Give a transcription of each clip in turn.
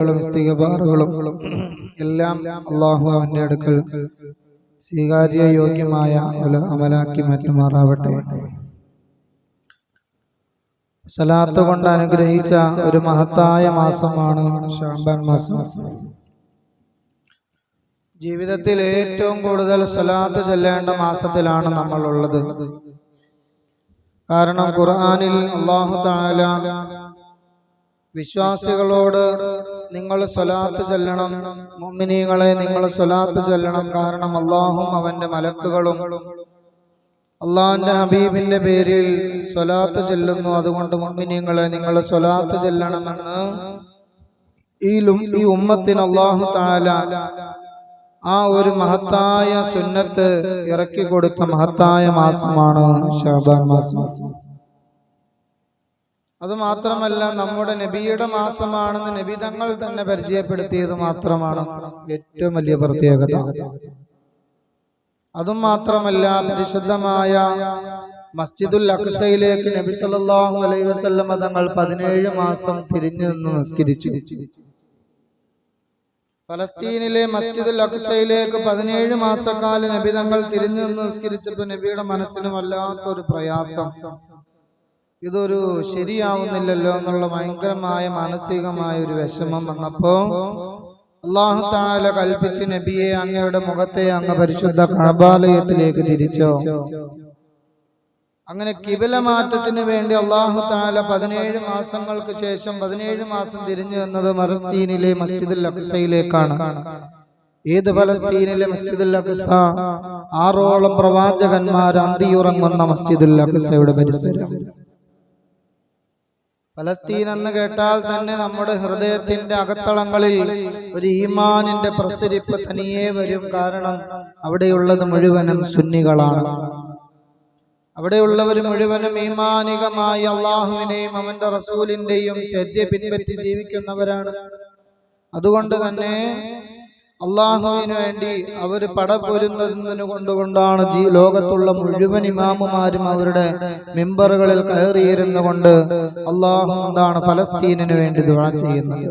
ഇസ്തിഗ്ഫാറുകളും എല്ലാം അല്ലാഹു അവന്റെ അടുക്കൽ സ്വീകാര്യ യോഗ്യമായ അമലാക്കി മാറ്റുമാറാവട്ടെ. സലാത്ത് കൊണ്ട് അനുഗ്രഹിച്ച ഒരു മഹത്തായ മാസമാണ് ശഅബാൻ മാസം. ജീവിതത്തിൽ ഏറ്റവും കൂടുതൽ സലാത്ത് ചൊല്ലേണ്ട മാസത്തിലാണ് നമ്മൾ ഉള്ളത്. കാരണം ഖുർആനിൽ അല്ലാഹു തആല വിശ്വാസികളോട് നിങ്ങൾ സ്വലാത്ത് ചൊല്ലണം, മുഅ്മിനീങ്ങളെ നിങ്ങൾ സ്വലാത്ത് ചൊല്ലണം, കാരണം അല്ലാഹും അവന്റെ മലക്കുകളും അള്ളാഹുവിന്റെ ഹബീബിന്റെ പേരിൽ സ്വലാത്ത് ചൊല്ലുന്നു. അതുകൊണ്ട് മുഅ്മിനീങ്ങളെ നിങ്ങൾ സ്വലാത്ത് ചൊല്ലണമെന്ന് ഈ ഉമ്മത്തിന് അല്ലാഹു തആല ആ ഒരു മഹത്തായ സുന്നത്ത് ഇറക്കി കൊടുത്ത മഹത്തായ മാസമാണ് ശഅബാൻ മാസം. അത് മാത്രമല്ല, നമ്മുടെ നബിയുടെ മാസമാണെന്ന് നബി തങ്ങൾ തന്നെ പരിചയപ്പെടുത്തിയത് മാത്രമാണ് ഏറ്റവും വലിയ പ്രത്യേകത. അതും മാത്രമല്ല, പരിശുദ്ധമായ മസ്ജിദുൽ അഖ്സയിലേക്ക് നബി സല്ലല്ലാഹു അലൈഹി വസല്ലം തങ്ങൾ 17 മാസം തിരിഞ്ഞു നിന്ന് നിസ്കരിച്ചു. ഫലസ്തീനിലെ മസ്ജിദുൽ അഖ്സയിലേക്ക് 17 മാസക്കാലം നബി തങ്ങൾ തിരിഞ്ഞു നിന്ന് നിസ്കരിച്ചപ്പോൾ നബിയുടെ മനസ്സിന് വല്ലാത്തൊരു പ്രയാസം. ഇതൊരു ശരിയാവുന്നില്ലല്ലോ എന്നുള്ള ഭയങ്കരമായ മാനസികമായ ഒരു വിഷമം വന്നപ്പോ അല്ലാഹു തആല കൽപ്പിച്ചു, നബിയെ അങ്ങയുടെ മുഖത്തെ അങ്ങ് പരിശുദ്ധ കഅബാലയത്തിലേക്ക് തിരിച്ചോ. അങ്ങനെ കിബില മാറ്റത്തിന് വേണ്ടി അല്ലാഹു തആല 17 മാസങ്ങൾക്ക് ശേഷം 17 മാസം തിരിഞ്ഞു വന്നത് ഫലസ്തീനിലെ മസ്ജിദുൽ അഖ്സയിലേക്കാണ്. ഏത് ഫലസ്തീനിലെ മസ്ജിദുൽ അഖ്സ? 6ഓളം പ്രവാചകന്മാർ അന്തിയുറങ്ങുന്ന മസ്ജിദുൽ അഖ്സയുടെ പരിസരം. ഫലസ്തീൻ എന്ന് കേട്ടാൽ തന്നെ നമ്മുടെ ഹൃദയത്തിന്റെ അകത്തളങ്ങളിൽ ഒരു ഈമാനിന്റെ പ്രസരിപ്പ് തനിയെ വരും. കാരണം അവിടെയുള്ളത് മുഴുവനും സുന്നികളാണ്. അവിടെയുള്ളവർ മുഴുവനും ഈമാനികമായി അള്ളാഹുവിനെയും അവന്റെ റസൂലിന്റെയും ചര്യ പിൻപറ്റി ജീവിക്കുന്നവരാണ്. അതുകൊണ്ട് തന്നെ അള്ളാഹുവിന് വേണ്ടി അവർ പടപൊരുന്നതിന് കൊണ്ടുകൊണ്ടാണ് ലോകത്തുള്ള മുഴുവൻ ഇമാമുമാരും അവരുടെ മിമ്പറുകളിൽ കയറിയിരുന്നു കൊണ്ട് അള്ളാഹു എന്താണ് ഫലസ്തീനിന് വേണ്ടി ദുആ ചെയ്യുന്നത്.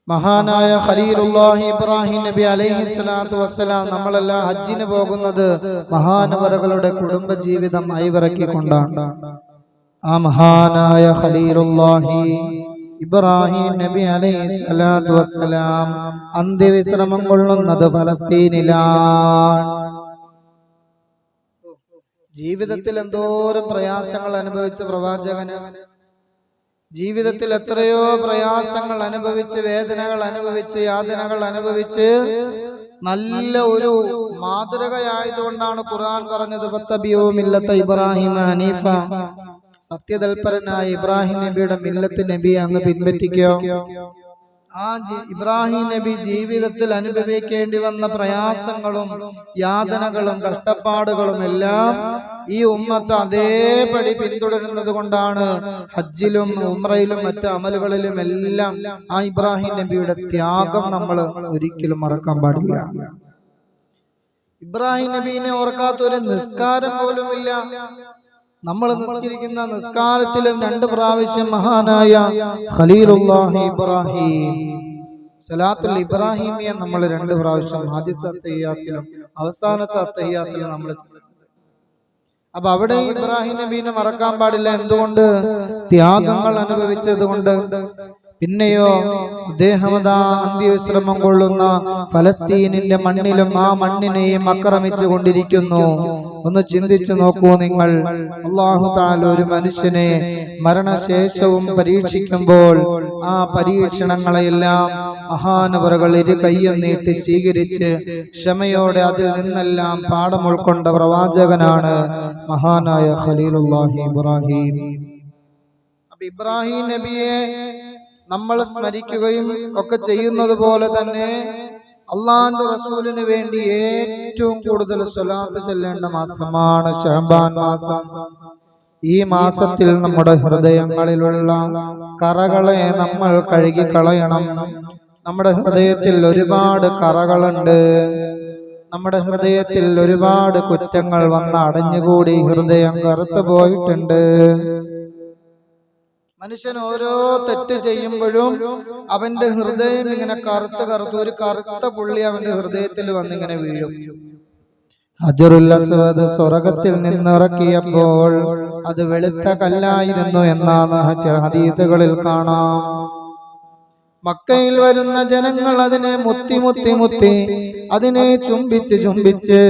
മഹാനായ ഖലീലുല്ലാഹി ഇബ്രാഹിം നബി അലൈഹിസ്സലാത്തു വസ്സലാം നമ്മളെല്ലാം ഹജ്ജിന് പോകുന്നത് മഹാനവറുകളുടെ കുടുംബ ജീവിതം അയവിറക്കിക്കൊണ്ടാണ്. ആ മഹാനായ ഖലീലുല്ലാഹി ഇബ്രാഹിം നബി അലൈഹിസ്സലാത്തു വസ്സലാം അന്ത്യവിശ്രമം കൊള്ളുന്നത് ഫലസ്തീനിലാണ്. ജീവിതത്തിൽ എന്തോരം പ്രയാസങ്ങൾ അനുഭവിച്ച പ്രവാചകന്, ജീവിതത്തിൽ എത്രയോ പ്രയാസങ്ങൾ അനുഭവിച്ച്, വേദനകൾ അനുഭവിച്ച്, യാതനകൾ അനുഭവിച്ച് നല്ല ഒരു മാതൃകയായതുകൊണ്ടാണ് ഖുർആൻ പറഞ്ഞത് ഫത്തബിഉ മില്ലത ഇബ്രാഹിം ഹനീഫ. സത്യതൽപരനായ ഇബ്രാഹിം നബിയുടെ മില്ലത്ത് നബിയെ അങ്ങ് പിൻപറ്റിക്കോ. ആ ഇബ്രാഹിം നബി ജീവിതത്തിൽ അനുഭവിക്കേണ്ടി വന്ന പ്രയാസങ്ങളും യാതനകളും കഷ്ടപ്പാടുകളും എല്ലാം ഈ ഉമ്മത്ത് അതേപടി പിന്തുടരുന്നത് കൊണ്ടാണ് ഹജ്ജിലും ഉംറയിലും മറ്റു അമലുകളിലും എല്ലാം ആ ഇബ്രാഹിം നബിയുടെ ത്യാഗം നമ്മൾ ഒരിക്കലും മറക്കാൻ പാടില്ല. ഇബ്രാഹിം നബീനെ ഓർക്കാത്ത ഒരു നിസ്കാരം പോലുമില്ല. നമ്മൾ നിസ്കരിക്കുന്ന നിസ്കാരത്തിലും 2 പ്രാവശ്യം മഹാനായ ഖലീലുല്ലാഹി ഇബ്രാഹിം സലാത്തുൽ ഇബ്രാഹിമിയെ നമ്മൾ 2 പ്രാവശ്യം, ആദ്യത്തെ അത്തഹിയ്യാത്തിലും അവസാനത്തെ അത്തഹിയ്യാത്തിലും നമ്മൾ ചൊല്ലുന്നത്. അപ്പൊ അവിടെ ഇബ്രാഹിം നബീനെ മറക്കാൻ പാടില്ല. എന്തുകൊണ്ട്? ത്യാഗങ്ങൾ അനുഭവിച്ചത് കൊണ്ട്. പിന്നെയോ അദ്ദേഹം അന്ത്യവിശ്രമം കൊള്ളുന്ന ഫലസ്തീനിന്റെ മണ്ണിലും ആ മണ്ണിനെയും ആക്രമിച്ചു കൊണ്ടിരിക്കുന്നു. ഒന്ന് ചിന്തിച്ചു നോക്കൂ നിങ്ങൾ. അല്ലാഹു തആല ഒരു മനുഷ്യനെ മരണശേഷവും പരീക്ഷിക്കുമ്പോൾ ആ പരീക്ഷണങ്ങളെയെല്ലാം മഹാനവറുകൾ ഇരു കൈയും നീട്ടി സ്വീകരിച്ച് ക്ഷമയോടെ അതിൽ നിന്നെല്ലാം പാഠം ഉൾക്കൊണ്ട പ്രവാചകനാണ് മഹാനായ ഖലീലുല്ലാഹി ഇബ്രാഹിം. അപ്പൊ ഇബ്രാഹിം നബിയെ നമ്മൾ സ്മരിക്കുകയും ഒക്കെ ചെയ്യുന്നത് പോലെ തന്നെ അള്ളാഹുവിന്റെ റസൂലിന് വേണ്ടി ഏറ്റവും കൂടുതൽ സ്വലാത്ത് ചൊല്ലേണ്ട മാസമാണ് ശഅബാൻ മാസം. ഈ മാസത്തിൽ നമ്മുടെ ഹൃദയങ്ങളിലുള്ള കറകളെ നമ്മൾ കഴുകിക്കളയണം. നമ്മുടെ ഹൃദയത്തിൽ ഒരുപാട് കറകളുണ്ട്. നമ്മുടെ ഹൃദയത്തിൽ ഒരുപാട് കുറ്റങ്ങൾ വന്ന് അടഞ്ഞുകൂടി ഹൃദയം കറുത്തു പോയിട്ടുണ്ട്. മനുഷ്യൻ ഓരോ തെറ്റ് ചെയ്യുമ്പോഴും അവന്റെ ഹൃദയം ഇങ്ങനെ കറുത്ത് ഒരു കറുത്ത പുള്ളി അവന്റെ ഹൃദയത്തിൽ വന്നിങ്ങനെ വീഴും. ഹജറുൽ അസ്വദ് സ്വർഗത്തിൽ നിന്നിറക്കിയപ്പോൾ അത് വെളുത്ത കല്ലായിരുന്നു എന്നാണ് ഹദീസുകളിൽ കാണാം. മക്കയിൽ വരുന്ന ജനങ്ങൾ അതിനെ മുത്തി അതിനെ ചുംബിച്ച്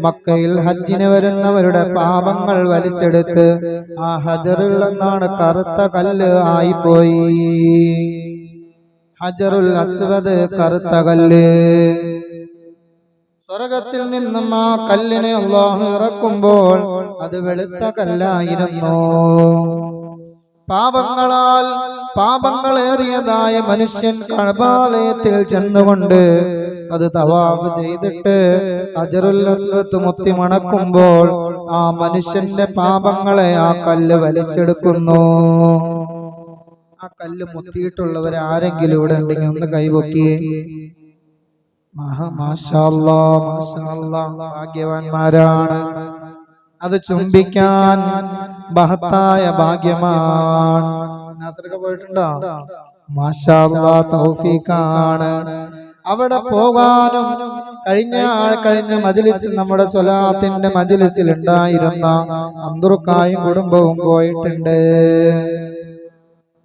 മക്കയിൽ ഹജ്ജിന് വരുന്നവരുടെ പാപങ്ങൾ വലിച്ചെടുത്ത് ആ ഹജറിൽ നിന്നാണ് കറുത്ത കല്ല് ആയിപ്പോയി. ഹജറുൽ അസ്വദ് കറുത്ത കല്ല്. സ്വർഗത്തിൽ നിന്നും ആ കല്ലിനെ അല്ലാഹു ഇറക്കുമ്പോൾ അത് വെളുത്ത കല്ലായിരുന്നു. പാപങ്ങളേറിയതായ മനുഷ്യൻ കഅബാലയത്തിൽ ചെന്നുകൊണ്ട് അത് തവാഫ് ചെയ്തിട്ട് ഹജറുൽ അസ്വദ് മുത്തി മണക്കുമ്പോൾ ആ മനുഷ്യന്റെ പാപങ്ങളെ ആ കല്ല് വലിച്ചെടുക്കുന്നു. ആ കല്ല് മുത്തിയിട്ടുള്ളവർ ആരെങ്കിലും ഇവിടെ ഉണ്ടെങ്കിൽ ഒന്ന് കൈവക്കിയേ. മാഷാ അല്ലാഹ്, മാഷാ അല്ലാഹ്, ഭാഗ്യവാന്മാരാണ്. അത് ചുംബിക്കാൻ മഹത്തായ ഭാഗ്യമാണ്. നാസർക്ക് പോയിട്ടുണ്ടോ? മാഷാ അല്ലാഹ്, തൗഫീഖാണ്. അവിടെ പോകാനും കഴിഞ്ഞ മജ്ലിസിൽ നമ്മുടെ സ്വലാത്തിന്റെ മജ്ലിസിൽ ഉണ്ടായിരുന്ന അന്തർക്കായും കുടുംബവും പോയിട്ടുണ്ട്.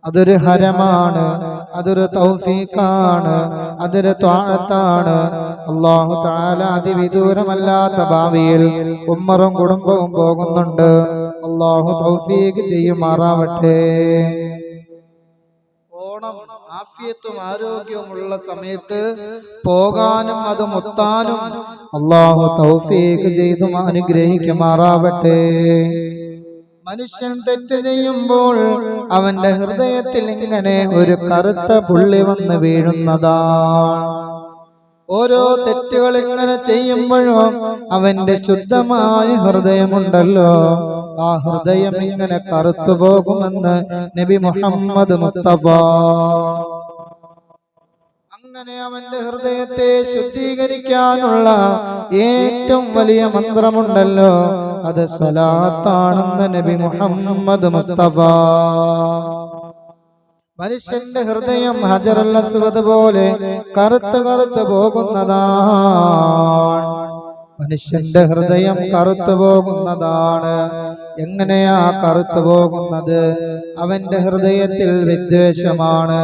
അതൊരു ഹരമാണ്, അതൊരു തൗഫീഖാണ്, അതൊരു ത്വാഅത്താണ്. അല്ലാഹു തആല അതിവിദൂരമല്ലാത്ത ഭാവിയിൽ ഉമ്മറും കുടുംബവും പോകുന്നുണ്ട്. അല്ലാഹു തൗഫീഖ് ചെയ്യുമാറാവട്ടെ. ഓണം ആഫിയത്തും ആരോഗ്യവുമുള്ള സമയത്ത് പോകാനും അത് മുത്താനും അല്ലാഹു തൗഫീഖ് ചെയ്തു അനുഗ്രഹിക്കുമാറാവട്ടെ. മനുഷ്യൻ തെറ്റ് ചെയ്യുമ്പോൾ അവന്റെ ഹൃദയത്തിൽ ഇങ്ങനെ ഒരു കറുത്ത പുള്ളി വന്ന് വീഴുന്നതാണ്. ഓരോ തെറ്റുകൾ ഇങ്ങനെ ചെയ്യുമ്പോഴും അവന്റെ ശുദ്ധമായ ഹൃദയമുണ്ടല്ലോ, ആ ഹൃദയം ഇങ്ങനെ കറുത്തു പോകുമെന്ന് നബി മുഹമ്മദ് മുസ്തഫ. അങ്ങനെ അവന്റെ ഹൃദയത്തെ ശുദ്ധീകരിക്കാനുള്ള ഏറ്റവും വലിയ മന്ത്രമുണ്ടല്ലോ, അത് സ്വലാത്താണെന്ന് നബി മുഹമ്മദ് മുസ്തഫ. മനുഷ്യന്റെ ഹൃദയം ഹജറുൽ അസ്വദ് പോലെ കറുത്ത് പോകുന്നതാണ്. മനുഷ്യന്റെ ഹൃദയം കറുത്തു പോകുന്നതാണ്. എങ്ങനെയാ കറുത്തു പോകുന്നത്? അവന്റെ ഹൃദയത്തിൽ വിദ്വേഷമാണ്,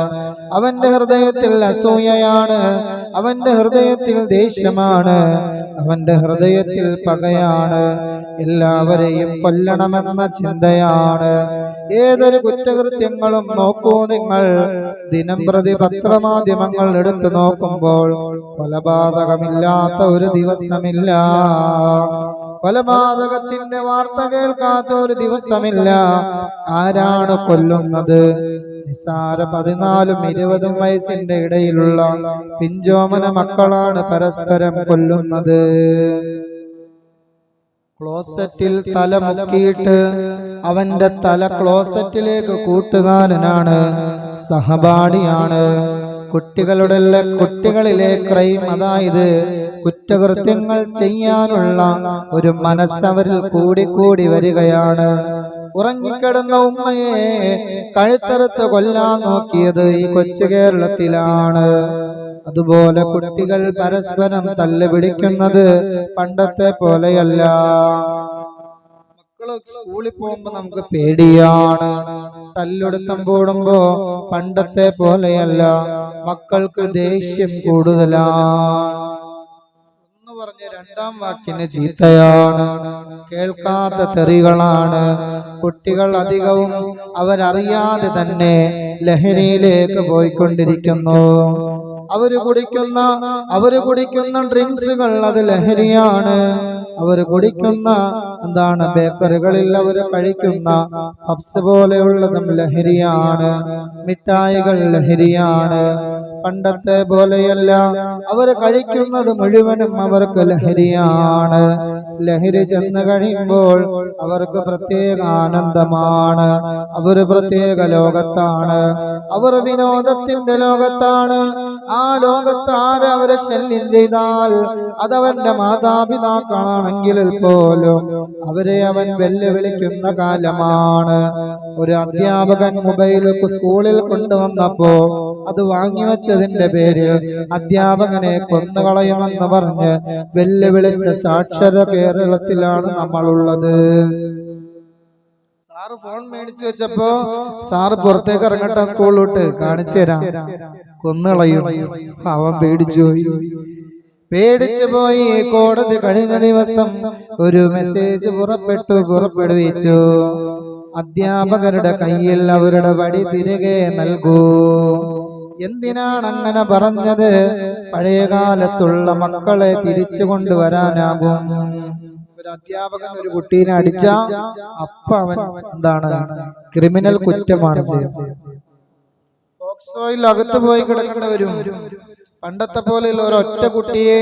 അവന്റെ ഹൃദയത്തിൽ അസൂയയാണ്, അവന്റെ ഹൃദയത്തിൽ ദേഷ്യമാണ്, അവന്റെ ഹൃദയത്തിൽ പകയാണ്, എല്ലാവരെയും കൊല്ലണമെന്ന ചിന്തയാണ്. ഏതൊരു കുറ്റകൃത്യങ്ങളും നോക്കൂ നിങ്ങൾ, ദിനംപ്രതി പത്രമാധ്യമങ്ങൾ എടുത്തു നോക്കുമ്പോൾ കൊലപാതകമില്ലാത്ത ഒരു ദിവസമില്ല, കൊലപാതകത്തിന്റെ വാർത്ത കേൾക്കാത്ത ഒരു ദിവസമില്ല. ആരാണ് കൊല്ലുന്നത്? നിസ്സാര 14-20 വയസ്സിന്റെ ഇടയിലുള്ള പിഞ്ചോമന മക്കളാണ് പരസ്പരം കൊല്ലുന്നത്. ക്ലോസറ്റിൽ തല മുക്കിയിട്ട് അവന്റെ തല ക്ലോസറ്റിലേക്ക് കൂട്ടുകാരനാണ്, സഹപാഠിയാണ്. കുട്ടികളിലെ ക്രൈം, അതായത് കുറ്റകൃത്യങ്ങൾ ചെയ്യാനുള്ള ഒരു മനസ്സവരിൽ കൂടി വരികയാണ്. ഉറങ്ങിക്കിടന്ന ഉമ്മയെ കഴുത്തറുത്ത് കൊല്ലാൻ നോക്കിയത് ഈ കൊച്ചു കേരളത്തിലാണ്. അതുപോലെ കുട്ടികൾ പരസ്പരം തല്ലുപിടിക്കുന്നത് പണ്ടത്തെ പോലെയല്ല. മക്കള് സ്കൂളിൽ പോകുമ്പോ നമുക്ക് പേടിയാണ്, തല്ലൊടുത്തം കൂടുമ്പോ പണ്ടത്തെ പോലെയല്ല, മക്കൾക്ക് ദേഷ്യം കൂടുതലാണ്. ഒന്ന് പറഞ്ഞ രണ്ടാം വാക്കിന് ചീത്തയാണ്, കേൾക്കാത്ത തെറികളാണ്. കുട്ടികൾ അധികവും അവരറിയാതെ തന്നെ ലഹരിയിലേക്ക് പോയിക്കൊണ്ടിരിക്കുന്നു. അവര് കുടിക്കുന്ന ഡ്രിങ്ക്സുകൾ അത് ലഹരിയാണ്. അവര് കുടിക്കുന്ന ബേക്കറികളിൽ അവര് കഴിക്കുന്ന പഫ്സ് പോലെയുള്ളതും ലഹരിയാണ്. മിഠായികൾ ലഹരിയാണ്. പണ്ടത്തെ പോലെയല്ല, അവര് കഴിക്കുന്നത് മുഴുവനും അവർക്ക് ലഹരിയാണ്. ലഹരി ചെന്ന് കഴിയുമ്പോൾ അവർക്ക് പ്രത്യേക ആനന്ദമാണ്, അവർ പ്രത്യേക ലോകത്താണ്, അവർ വിനോദത്തിന്റെ ലോകത്താണ്, ആ ലോകത്ത് ആരവരെ ശല്യം ചെയ്താൽ അതവന്റെ മാതാപിതാക്കളാണെങ്കിൽ പോലും അവരെ അവൻ വെല്ലുവിളിക്കുന്ന കാലമാണ്. ഒരു അധ്യാപകൻ മൊബൈൽ സ്കൂളിൽ കൊണ്ടുവന്നപ്പോ അത് വാങ്ങിവെച്ചതിന്റെ പേരിൽ അധ്യാപകനെ കൊന്നുകളയുമെന്ന് പറഞ്ഞ് വെല്ലുവിളിച്ച സാക്ഷര കേരളത്തിലാണ് നമ്മളുള്ളത്. സാറ് ഫോൺ മേടിച്ചു വെച്ചപ്പോ സാറ് പുറത്തേക്ക് ഇറങ്ങട്ടെ സ്കൂളിലോട്ട് കാണിച്ചു തരാം, കൊന്നുകളയും. അവൻ പേടിച്ചു പോയി. കോടതി കഴിഞ്ഞ ദിവസം ഒരു മെസ്സേജ് പുറപ്പെടുവിച്ചു. അധ്യാപകരുടെ കയ്യിൽ അവരുടെ വടി തിരികെ നൽകൂ. എന്തിനാണ് അങ്ങനെ പറഞ്ഞത്? പഴയകാലത്തുള്ള മക്കളെ തിരിച്ചു കൊണ്ടുവരാനാകും. ഒരു അധ്യാപകൻ ഒരു കുട്ടീനെ അടിച്ച അവൻ എന്താണ് ക്രിമിനൽ കുറ്റമാണ് ചെയ്യുന്നത്. പോക്സോയിൽ അകത്ത് പോയി കിടക്കേണ്ടവരും. പണ്ടത്തെ പോലെയുള്ള ഒരൊറ്റ കുട്ടിയെ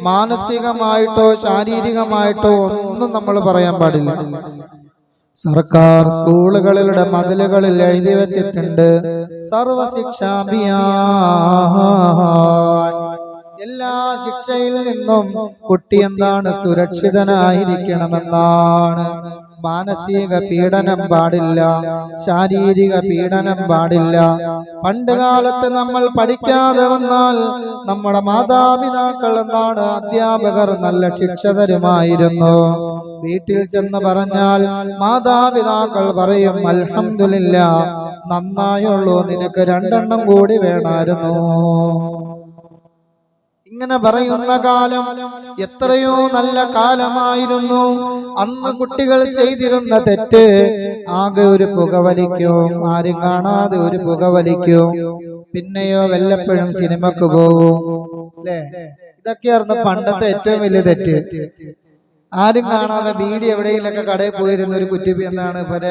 മാനസികമായിട്ടോ ശാരീരികമായിട്ടോ ഒന്നും നമ്മൾ പറയാൻ പാടില്ല. സർക്കാർ സ്കൂളുകളുടെ മതിലുകളിൽ എഴുതി വെച്ചിട്ടുണ്ട് സർവശിക്ഷാഭിയാൻ. എല്ലാ ശിക്ഷയിൽ നിന്നും കുട്ടി എന്താണ് സുരക്ഷിതനായിരിക്കണമെന്നാണ്. മാനസിക പീഡനം പാടില്ല, ശാരീരിക പീഡനം പാടില്ല. പണ്ട് കാലത്ത് നമ്മൾ പഠിക്കാതെ വന്നാൽ നമ്മുടെ മാതാപിതാക്കൾ എന്താണ് അധ്യാപകർ നല്ല ശിക്ഷ തരുമായിരുന്നു. വീട്ടിൽ ചെന്ന് പറഞ്ഞാൽ മാതാപിതാക്കൾ പറയും അൽഹംദുലില്ലാഹ്, നന്നായുള്ളൂ, നിനക്ക് 2 കൂടി വേണമായിരുന്നു. ഇങ്ങനെ പറയുന്ന കാലം എത്രയോ നല്ല കാലമായിരുന്നു. അന്ന് കുട്ടികൾ ചെയ്തിരുന്ന തെറ്റ് ആകെ ഒരു പുകവലിക്കും, ആരും കാണാതെ ഒരു പുകവലിക്കും. പിന്നെയോ വല്ലപ്പോഴും സിനിമക്ക് പോവും, അല്ലേ? ഇതൊക്കെയായിരുന്നു പണ്ടത്തെ ഏറ്റവും വലിയ തെറ്റ്. ആരും കാണാതെ ബീഡി എവിടെയെങ്കിലൊക്കെ കടയിൽ പോയിരുന്ന ഒരു കുറ്റിപ്പി എന്താണ് പല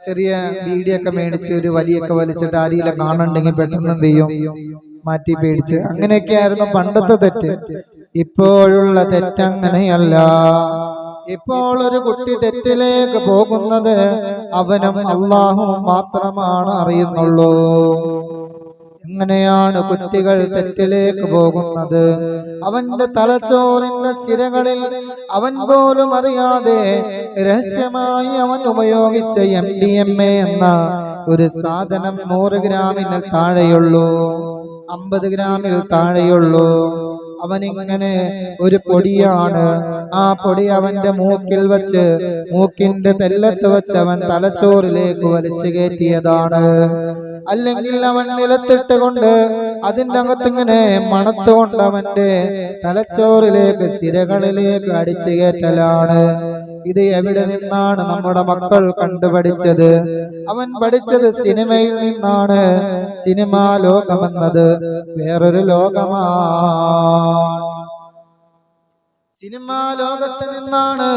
ചെറിയ ബീഡിയൊക്കെ മേടിച്ച് ഒരു വലിയൊക്കെ വലിച്ചിട്ട് ആരെങ്കിലും കാണുന്നുണ്ടെങ്കിൽ പെട്ടെന്ന് എന്ത് ചെയ്യും, മാറ്റി പേടിച്ച്. അങ്ങനെയൊക്കെയായിരുന്നു പണ്ടത്തെ തെറ്റ്. ഇപ്പോഴുള്ള തെറ്റങ്ങനെയല്ല. ഇപ്പോൾ ഒരു കുട്ടി തെറ്റിലേക്ക് പോകുന്നത് അവനും അല്ലാഹുവും മാത്രമാണ് അറിയുന്നുള്ളൂ. എങ്ങനെയാണ് കുട്ടികൾ തെറ്റിലേക്ക് പോകുന്നത്? അവന്റെ തലച്ചോറിന്റെ സിരകളിൽ അവൻ പോലും അറിയാതെ രഹസ്യമായി അവൻ ഉപയോഗിച്ച MDMA എന്ന ഒരു സാധനം 100 ഗ്രാമിന് താഴെയുള്ളൂ, 50 ഗ്രാമിൽ താഴെയുള്ളൂ. അവനിങ്ങനെ ഒരു പൊടിയാണ്, ആ പൊടി അവന്റെ മൂക്കിൽ വെച്ച്, മൂക്കിന്റെ തെല്ലത്ത് വെച്ച് അവൻ തലച്ചോറിലേക്ക് വലിച്ചു കയറ്റിയതാണ്. അല്ലെങ്കിൽ അവൻ നിലത്തിട്ട് കൊണ്ട് അതിൻ്റെ അകത്തിങ്ങനെ മണത്തുകൊണ്ട് അവന്റെ തലച്ചോറിലേക്ക് സിരകളിലേക്ക് അടിച്ചു കയറ്റലാണ്. ഇത് എവിടെ നിന്നാണ് നമ്മുടെ മക്കൾ കണ്ടുപഠിച്ചത്? അവൻ പഠിച്ചത് സിനിമയിൽ നിന്നാണ്. സിനിമാ ലോകമെന്നത് വേറൊരു ലോകമാണ്. സിനിമാ ലോകത്ത് നിന്നാണ്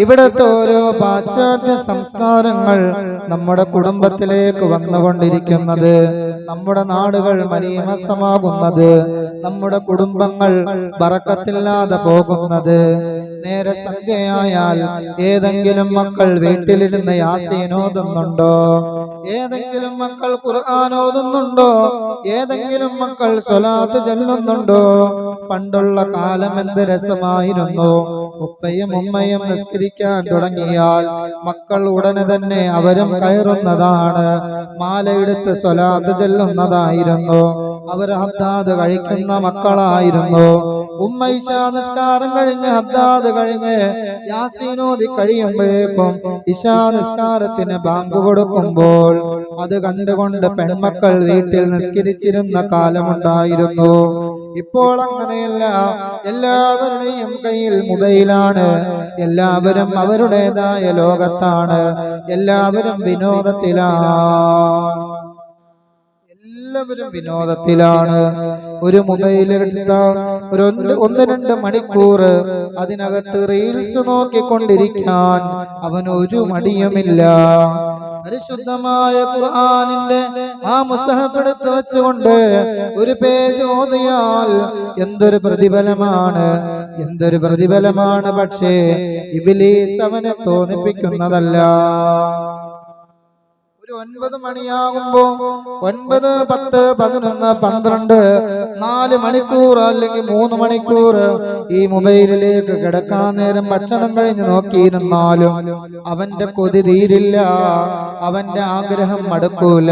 ഇവിടുത്തെ ഓരോ പാശ്ചാത്യ സംസ്കാരങ്ങൾ നമ്മുടെ കുടുംബത്തിലേക്ക് വന്നുകൊണ്ടിരിക്കുന്നത്. നമ്മുടെ നാടുകൾ മലീമസമാകുന്നത്, നമ്മുടെ കുടുംബങ്ങൾ ബറക്കത്തില്ലാതെ പോകുന്നത്. നേരെ സന്ധ്യയായാൽ ഏതെങ്കിലും മക്കൾ വീട്ടിലിരുന്ന് യാസീൻ ഓതുന്നുണ്ടോ? ഏതെങ്കിലും മക്കൾ ഖുർആൻ ഓതുന്നുണ്ടോ? ഏതെങ്കിലും മക്കൾ സ്വലാത്ത് ചൊല്ലുന്നുണ്ടോ? പണ്ടുള്ള കാലം എന്ത് രസമായിരുന്നു. ഉപ്പയും ഉമ്മയും നിസ്കരിക്കാൻ തുടങ്ങിയാൽ മക്കൾ ഉടനെ തന്നെ അവരും കയറുന്നതാണ്. മാലയെടുത്ത് സ്വലാത്ത് ചൊല്ലുന്നതായിരുന്നു. അവർ ഹദ്ദാദ് കഴിക്കുന്ന മക്കളായിരുന്നു. ഉമ്മ ഇശാ നിസ്കാരം കഴിഞ്ഞ് ഹദ്ദാദ് കഴിഞ്ഞ് യാസീനോദി കഴിയുമ്പോഴേക്കും ഇശാ നിസ്കാരത്തിന് ബാങ്ക് കൊടുക്കുമ്പോൾ അത് കണ്ടുകൊണ്ട് പെൺമക്കൾ വീട്ടിൽ നിസ്കരിച്ചിരുന്ന കാലമുണ്ടായിരുന്നു. ഇപ്പോൾ അങ്ങനെയല്ല. എല്ലാവരുടെയും കയ്യിൽ മൊബൈലാണ്. എല്ലാവരും അവരുടേതായ ലോകത്താണ്. എല്ലാവരും വിനോദത്തിലാണ്. എല്ലാവരും വിനോദത്തിലാണ്. ഒരു മൊബൈൽ എടുത്ത ഒരു 1-2 മണിക്കൂർ അതിനകത്ത് റീൽസ് നോക്കിക്കൊണ്ടിരിക്കാൻ അവന് ഒരു മടിയുമില്ല. പരിശുദ്ധമായ ഖുർആനിന്റെ ആ മുസഹഫ് എടുത്ത് വെച്ചുകൊണ്ട് ഒരു പേജ് ഓതിയാൽ എന്തൊരു പ്രതിഫലമാണ്, എന്തൊരു പ്രതിഫലമാണ്. പക്ഷേ ഇബ്ലീസ് അവനെ തോന്നിപ്പിക്കുന്നതല്ല. ഒരു 9 മണിയാകുമ്പോ 9, 10, 11, 12 4 മണിക്കൂർ അല്ലെങ്കിൽ 3 മണിക്കൂർ ഈ മൊബൈലിലേക്ക് കിടക്കാൻ നേരം ഭക്ഷണം കഴിഞ്ഞ് നോക്കിയിരുന്നാലും അവന്റെ കൊതി തീരില്ല, അവന്റെ ആഗ്രഹം മടുക്കൂല.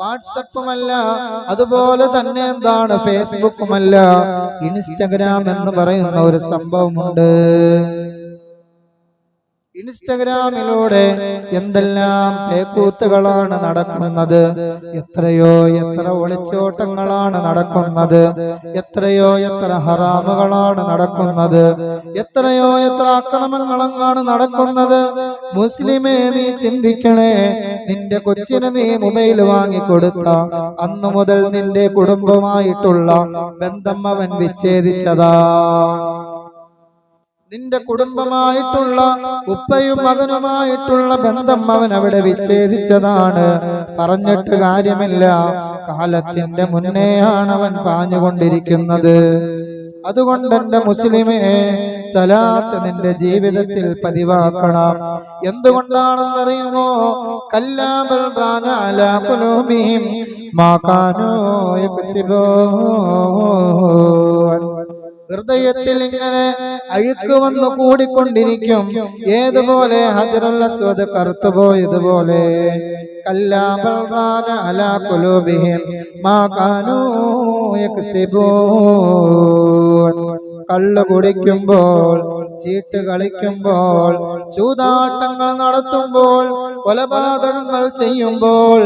വാട്സപ്പുമല്ല, അതുപോലെ തന്നെ എന്താണ് ഫേസ്ബുക്കുമല്ല, ഇൻസ്റ്റഗ്രാം എന്ന് പറയുന്ന ഒരു സംഭവമുണ്ട്. ഇൻസ്റ്റഗ്രാമിലൂടെ എന്തെല്ലാം പേക്കൂത്തുകളാണ് നടക്കുന്നത്, എത്രയോ എത്ര ഒളിച്ചോട്ടങ്ങളാണ് നടക്കുന്നത്, എത്രയോ എത്ര ഹറാമുകളാണ് നടക്കുന്നത്, എത്രയോ എത്ര അക്രമങ്ങളാണ് നടക്കുന്നത്. മുസ്ലിമേ, നീ ചിന്തിക്കണേ, നിന്റെ കൊച്ചിന് നീ മൊബൈൽ വാങ്ങിക്കൊടുത്ത അന്നു മുതൽ നിന്റെ കുടുംബമായിട്ടുള്ള ബന്ധം അവൻ വിച്ഛേദിച്ചതാ. നിന്റെ കുടുംബമായിട്ടുള്ള ഉപ്പയും മകനുമായിട്ടുള്ള ബന്ധം അവൻ അവിടെ വിച്ഛേദിച്ചതാണ്. പറഞ്ഞിട്ട് കാര്യമില്ല, കാലത്തിന്റെ മുന്നേയാണ് അവൻ പാഞ്ഞുകൊണ്ടിരിക്കുന്നത്. അതുകൊണ്ട് എന്റെ മുസ്ലിമേ, സലാത്ത് നിന്റെ ജീവിതത്തിൽ പതിവാക്കണം. എന്തുകൊണ്ടാണെന്നറിയുമോ? കല്ലാബൽ റാന അലാ ഖുലൂബിഹിം മാ കാനൂ യക്സിബൂൻ. ഹൃദയത്തിൽ ഇങ്ങനെ അഴുക്ക് വന്നു കൂടിക്കൊണ്ടിരിക്കും. ഏതുപോലെ ഹജറുൽ അസ്വദ് കറുത്തുപോയതുപോലെ. കല്ലാബൽ റാന അലാ ഖുലൂബിഹിം മാ കാനൂ യക്സിബൂൻ. കള്ളു കുടിക്കുമ്പോൾ, ചീട്ട് കളിക്കുമ്പോൾ, ചൂതാട്ടങ്ങൾ നടത്തുമ്പോൾ, കൊലപാതകങ്ങൾ ചെയ്യുമ്പോൾ,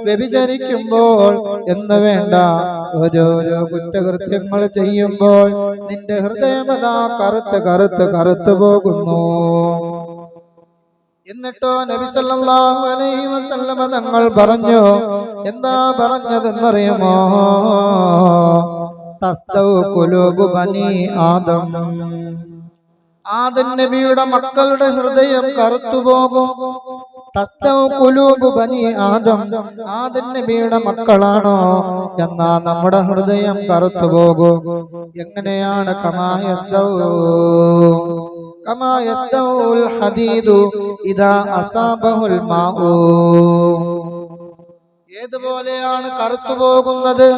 വ്യഭിചരിക്കുമ്പോൾ എന്ന് വേണ്ട ഓരോരോ കുറ്റകൃത്യങ്ങൾ ചെയ്യുമ്പോൾ നിന്റെ ഹൃദയമതാ കറുത്ത് പോകുന്നു. എന്നിട്ടോ നബി സല്ലല്ലാഹു അലൈഹി വസല്ലമ തങ്ങൾ പറഞ്ഞു, എന്താ പറഞ്ഞതെന്നറിയുമോ? തസ്തൗ ഖുലൂബു ബനി ആദം. ആദം നബിയുടെ മക്കളുടെ ഹൃദയം കറുത്തുപോകും. തസ്തൗ ഖുലൂബു ബനി ആദം. ആദം നബിയുടെ മക്കളാണോ എന്നാ നമ്മുടെ ഹൃദയം കറുത്തുപോകും. എങ്ങനെയാണ്? കമാ യസ്തൗൽ ഹദീദു ഇദാ അസാബഹുൽ മാഉ. ഏതുപോലെയാണ് കറുത്തുപോകുന്നത്?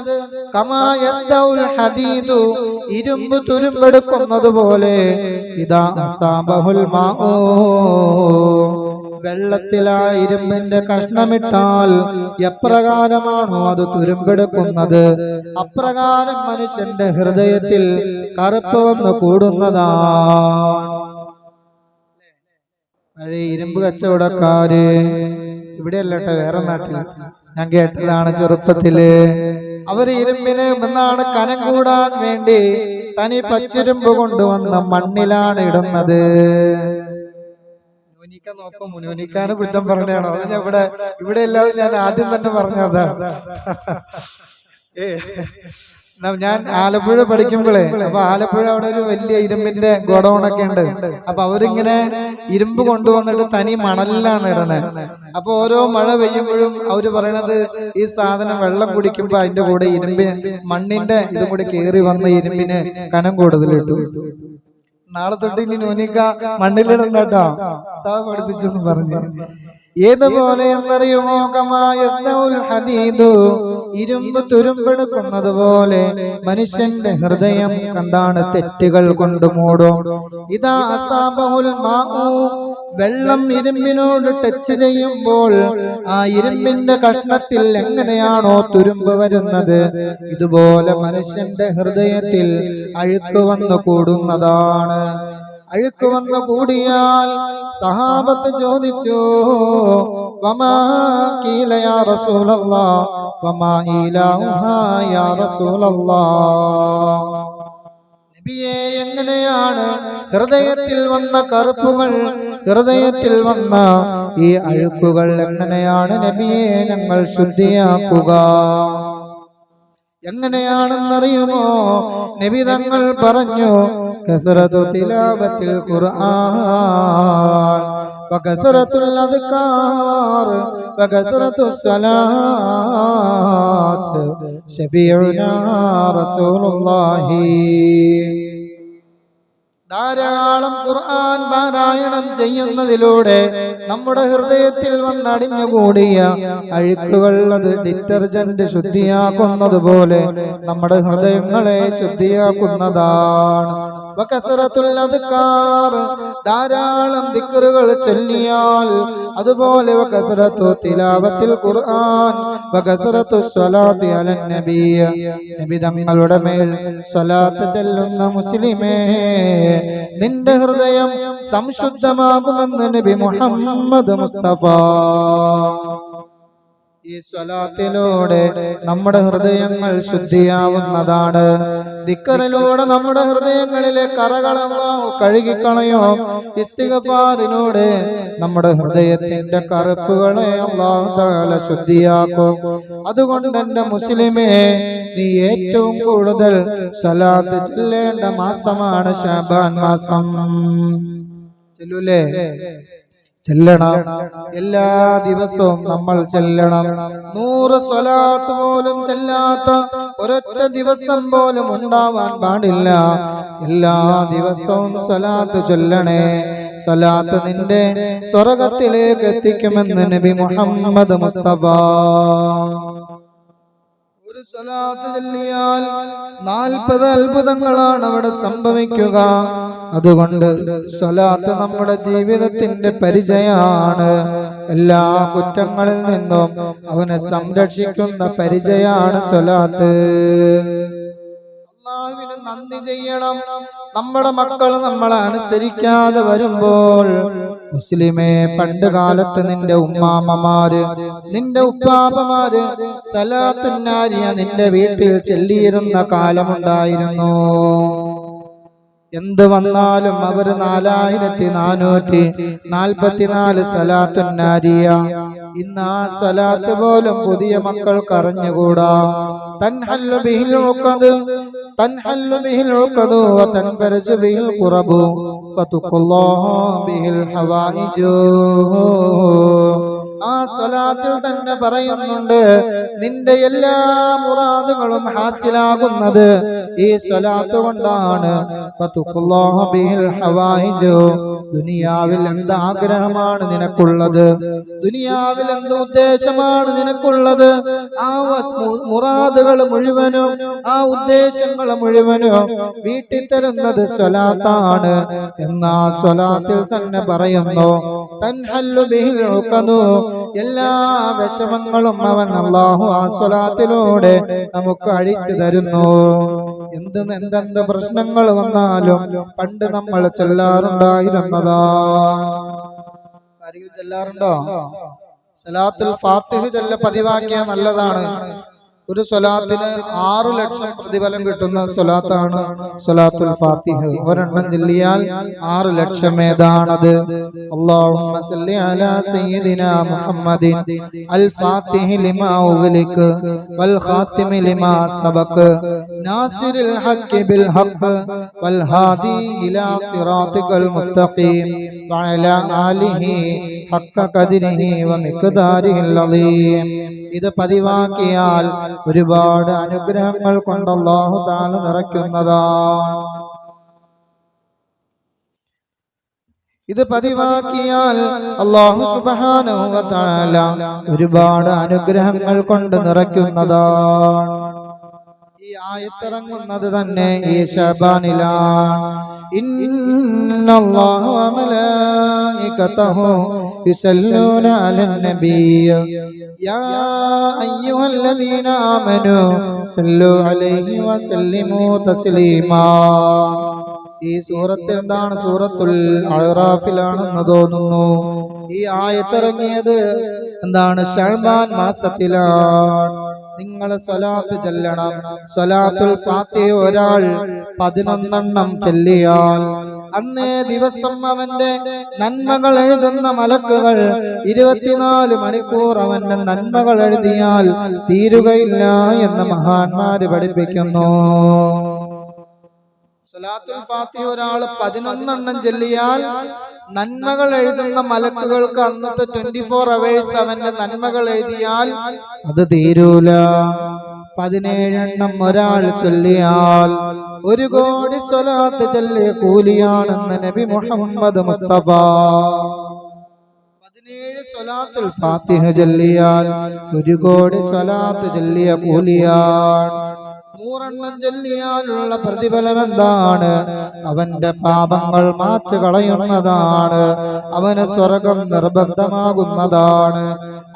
കമാ യസ്തൗൽ ഹദീദു, ഇരുമ്പ് തുരുമ്പെടുക്കുന്നത് പോലെ. ഇദാ അസാബഹുൽ മാഉ, വെള്ളത്തിലാ ഇരുമ്പിന്റെ കഷ്ണമിട്ടാൽ എപ്രകാരമാണോ അത് തുരുമ്പെടുക്കുന്നത്, അപ്രകാരം മനുഷ്യന്റെ ഹൃദയത്തിൽ കറുപ്പ് വന്ന് കൂടുന്നതാണ്. പഴയ ഇരുമ്പ് കച്ചവടക്കാര്, ഇവിടെയല്ലട്ടെ, വേറെ നാട്ടിൽ ഞാൻ കേട്ടതാണ്. ചെറുപ്പത്തില് അവര് ഇരുമ്പിന് എന്നാണ് കനം കൂടാൻ വേണ്ടി തനി പച്ചിരുമ്പ് കൊണ്ടുവന്ന മണ്ണിലാണ് ഇടുന്നത്. നോക്കും, മുനോനിക്കാന് കുറ്റം പറഞ്ഞാണോ? അത് ഞാൻ ഇവിടെ അല്ലാതെ ഞാൻ ആദ്യം തന്നെ പറഞ്ഞതാ. ഞാൻ ആലപ്പുഴ പഠിക്കുമ്പോഴേ, അപ്പൊ ആലപ്പുഴ അവിടെ ഒരു വലിയ ഇരുമ്പിന്റെ ഗോഡൌണൊക്കെ ഉണ്ട്. അപ്പൊ അവരിങ്ങനെ ഇരുമ്പ് കൊണ്ടുവന്നിട്ട് തനി മണലിലാണ് ഇടണേ. അപ്പൊ ഓരോ മഴ പെയ്യുമ്പോഴും അവര് പറയണത്, ഈ സാധനം വെള്ളം കുടിക്കുമ്പോ അതിന്റെ കൂടെ ഇരുമ്പിന് മണ്ണിന്റെ ഇതും കൂടി കേറി വന്ന ഇരുമ്പിന് കനം കൂടുതലിട്ടു. നാളെ തൊട്ട് ഇനി നോനിക്ക മണ്ണിലിടണ്ട കേട്ടോ, ഉസ്താദ് പഠിപ്പിച്ചു എന്ന് പറഞ്ഞു. ഏതുപോലെ എന്നറിയുമോ? കമാ യസ്തൗൽ ഹദീദു, ഇരുമ്പ് തുരുമ്പെടുക്കുന്നത് പോലെ മനുഷ്യന്റെ ഹൃദയം കണ്ടാണ് തെറ്റുകൾ കൊണ്ട് മൂടും. ഇദാ അസാബഹുൽ മാഉ, വെള്ളം ഇരുമ്പിനോട് ടച്ച് ചെയ്യുമ്പോൾ ആ ഇരുമ്പിന്റെ കഷ്ണത്തിൽ എങ്ങനെയാണോ തുരുമ്പ് വരുന്നത്, ഇതുപോലെ മനുഷ്യന്റെ ഹൃദയത്തിൽ അഴുക്ക് വന്നു കൂടുന്നതാണ്. അഴുക്ക് വന്നു കൂടിയാൽ സഹാബത്ത് ചോദിച്ചു, വമാ ഖീല യാ റസൂലല്ലാഹ് വമാ ഇലാഹുഹാ യാ റസൂലല്ലാഹ്. നബിയേ, എങ്ങനെയാണ് ഹൃദയത്തിൽ വന്ന കറുപ്പുകൾ, ഹൃദയത്തിൽ വന്ന ഈ അഴുക്കുകൾ എങ്ങനെയാണ് നബിയെ ഞങ്ങൾ ശുദ്ധിയാക്കുക? എങ്ങനെയാണെന്നറിയുമോ? നബി തങ്ങൾ പറഞ്ഞു, കസറത്തു തിലാവത്തിൽ ഖുർആൻ വകസറത്തുൽ അദ്കാർ വകസറത്തുസ് സ്വലാത്ത് ശഫീഉനാ റസൂലുള്ളാഹി. ധാരാളം ഖുർആൻ പാരായണം ചെയ്യുന്നതിലൂടെ നമ്മുടെ ഹൃദയത്തിൽ വന്നടിഞ്ഞുകൂടിയ അഴുക്കുകൾ അത് ഡിറ്റർജന്റ് ശുദ്ധിയാക്കുന്നത് പോലെ നമ്മുടെ ഹൃദയങ്ങളെ ശുദ്ധിയാക്കുന്നതാണ്. വകസറത്തുൽ അദ്കാർ, ധാരാളം ദിക്റുകൾ ചൊല്ലിയാൽ, അതുപോലെ വകസറത്തു തിലാവത്തിൽ ഖുർആൻ, വകസറത്തു സ്വലാത്തി അലൻ നബി, നബി തങ്ങളുടെ മേൽ സ്വലാത്ത് ചൊല്ലുന്ന മുസ്ലിമേ, നിന്റെ ഹൃദയം സംശുദ്ധമാകുമെന്ന് നബി മുഹമ്മദ് മുസ്തഫ. ഈ സ്വലാത്തിലൂടെ നമ്മുടെ ഹൃദയങ്ങൾ ശുദ്ധിയാവുന്നതാണ്. ദിക്റിലൂടെ നമ്മുടെ ഹൃദയങ്ങളിലെ കറകൾ അല്ലാഹു കഴുകിക്കളയോ. ഇസ്തിഗ്ഫാറിലൂടെ നമ്മുടെ ഹൃദയത്തിന്റെ കറുപ്പുകളെ അല്ലാഹു തആല ശുദ്ധിയാക്കും. അതുകൊണ്ട് എന്റെ മുസ്ലിമേ, നീ ഏറ്റവും കൂടുതൽ സ്വലാത്ത് ചൊല്ലേണ്ട മാസമാണ് ശഅബാൻ മാസം. ചൊല്ലൂലേ? ചെല്ലണം. എല്ലാ ദിവസവും നമ്മൾ ചെല്ലണം. 100 സ്വലാത്ത് പോലും ചെല്ലാത്ത ഒരൊറ്റ ദിവസം പോലും ഉണ്ടാവാൻ പാടില്ല. എല്ലാ ദിവസവും സ്വലാത്ത് ചൊല്ലണേ. സ്വലാത്ത് നിന്റെ സ്വർഗ്ഗത്തിലേക്ക് എത്തിക്കുമെന്ന് നബി മുഹമ്മദ് മുസ്തഫ. ഒരു സ്വലാത്ത് ചൊല്ലിയാൽ 40 അത്ഭുതങ്ങളാണ് അവിടെ സംഭവിക്കുക. അതുകൊണ്ട് സ്വലാത്ത് നമ്മുടെ ജീവിതത്തിന്റെ പരിചയമാണ്. എല്ലാ കുറ്റങ്ങളിൽ നിന്നും അവനെ സംരക്ഷിക്കുന്ന പരിചയമാണ് സ്വലാത്ത്. അല്ലാഹുവിന് നന്ദി ചെയ്യണം. നമ്മുടെ മക്കൾ നമ്മളെ അനുസരിക്കാതെ വരുമ്പോൾ, മുസ്ലിമേ, പണ്ട് കാലത്ത് നിന്റെ ഉമ്മാമ്മമാര്, നിന്റെ ഉപ്പാപ്പമാര് സലാത്തുന്നാരിയ നിന്റെ വീട്ടിൽ ചൊല്ലിയിരുന്ന കാലമുണ്ടായിരുന്നു. എന്ത് വന്നാലും അവർ 4444 സലാത്തുന്നാരിയ. ഇന്ന് ആ സലാത്ത് പോലും പുതിയ മക്കൾക്ക് അറിഞ്ഞുകൂടാ. തൻഹല്ലു ബിഹിൽ ഉഖദ്, തൻഹല്ലു ബിഹിൽ ഉഖദു വതൻഫറജു ബിഹിൽ ഖുറബു വതുഖുല്ലാഹു ബിഹിൽ ഹവായിജു. ആ സ്വലാത്തിൽ തന്നെ പറയുന്നുണ്ട്, നിന്റെ എല്ലാ മുറാദുകളും ഹാസിലാകുന്നത് ഈ സ്വലാത്ത് കൊണ്ടാണ്. വതുഖുല്ലാഹു ബിഹിൽ ഹവായിജു. ദുനിയാവിൽ എന്ത് ആഗ്രഹമാണ് നിനക്കുള്ളത്, ദുനിയാവിൽ എന്ത് ഉദ്ദേശമാണ് നിനക്കുള്ളത്, ആ മുറാദുകൾ മുഴുവനും, ആ ഉദ്ദേശങ്ങൾ മുഴുവനും വീട്ടിൽ തരുന്നത് സ്വലാത്താണ്. എന്നാ സ്വലാത്തിൽ തന്നെ പറയുന്നു, തൻഹല്ലു ബിഹിൽ ഉഖദു, എല്ലാ വിഷമങ്ങളും അവൻ അല്ലാഹു ആ സ്വലാത്തിലൂടെ നമുക്ക് അഴിച്ചു തരുന്നു. എന്തെന്ത് പ്രശ്നങ്ങൾ വന്നാലും പണ്ട് നമ്മൾ ചൊല്ലാറുണ്ടായിരുന്നതാ. ആരെങ്കിലും ചൊല്ലാറുണ്ടോ? സലാത്തുൽ ഫാത്തിഹ ചൊല്ല പതിവാക്കിയ നല്ലതാണ്. ഒരു സ്വലാത്തിന് 6 ലക്ഷം പ്രതിഫലം കിട്ടുന്ന സ്വലാത്താണ് സ്വലാത്തുൽ ഫാത്തിഹ. ഒരെണ്ണം ചൊല്ലിയാൽ 6 ലക്ഷം. ഏതാണത്? അല്ലാഹുമ്മ സല്ലി അലാ സയ്യിദിനാ മുഹമ്മദിൻ അൽ ഫാത്തിഹി ലിമാ ഉഗ്ലിക വൽ ഖാതിമി ലിമാ സബക നാസിറിൽ ഹഖ് ബിൽ ഹഖ് വൽ ഹാദി ഇലാ സിറാത്തികൽ മുസ്തഖീം വഅലാ ആലിഹി ഹഖ ഖദ്രിഹി വ മിഖ്ദാരിഹിൽ അളീം. ഇത് പതിവാക്കിയാൽ ഒരുപാട് അനുഗ്രഹങ്ങൾ കൊണ്ട് അല്ലാഹു തആല നിറയ്ക്കുന്നതാണ്. ഇത് പതിവാക്കിയാൽ അല്ലാഹു സുബ്ഹാനഹു വ തആല ഒരുപാട് അനുഗ്രഹങ്ങൾ കൊണ്ട് നിറയ്ക്കുന്നതാണ്. ഈ ആയത്തിറങ്ങുന്നത് തന്നെ ഈ ശഅബാനിലാണ്. ഇന്നല്ലാഹു വ മലായികതഹു യുസല്ലൂന അലൻ നബിയ്യ യാ അയ്യുഹല്ലദീന ആമനൂ സല്ലു അലൈഹി വസല്ലിമു തസ്ലീമാ. ഈ സൂറത്ത് എന്താണ്? സൂറത്തുൽ അഅറാഫിലാണെന്ന് തോന്നുന്നു. ഈ ആയത്തിറങ്ങിയത് എന്താണ്? ശഅബാൻ മാസത്തിലാണ്. നിങ്ങൾ സ്വലാത്ത് ചൊല്ലണം. സ്വലാത്തുൽ ഫാത്തിഹ ഒരാൾ 11 ചൊല്ലിയാൽ അന്നേ ദിവസം അവന്റെ നന്മകൾ എഴുതുന്ന മലക്കുകൾ 24 മണിക്കൂർ അവന്റെ നന്മകൾ എഴുതിയാൽ തീരുകയില്ല എന്ന് മഹാന്മാര് പഠിപ്പിക്കുന്നു. സ്വലാത്തുൽ ഫാത്തിഹ ഒരാൾ 11 ചൊല്ലിയാൽ നന്മകൾ എഴുതുന്ന മലക്കുകൾക്ക് അന്നത്തെ 24 അവേഴ്സ് അവന്റെ നന്മകൾ എഴുതിയാൽ അത് തീരൂല. 17 ഒരാൾ ചൊല്ലിയാൽ 1 കോടി സ്വലാത്ത് ചൊല്ലിയ കൂലിയാണെന്ന് നബി മുഹമ്മദ് മുസ്തഫ. 17 സ്വലാത്തുൽ ഫാത്തിഹ ചൊല്ലിയാൽ 1 കോടി സ്വലാത്ത് ചൊല്ലിയ കൂലിയാണ്. 100 എണ്ണം ചൊല്ലിയാലുള്ള പ്രതിഫലം എന്താണ്? അവന്റെ പാപങ്ങൾ മാച്ചു കളയുന്നതാണ്, അവന് സ്വർഗം നിർബന്ധമാകുന്നതാണ്.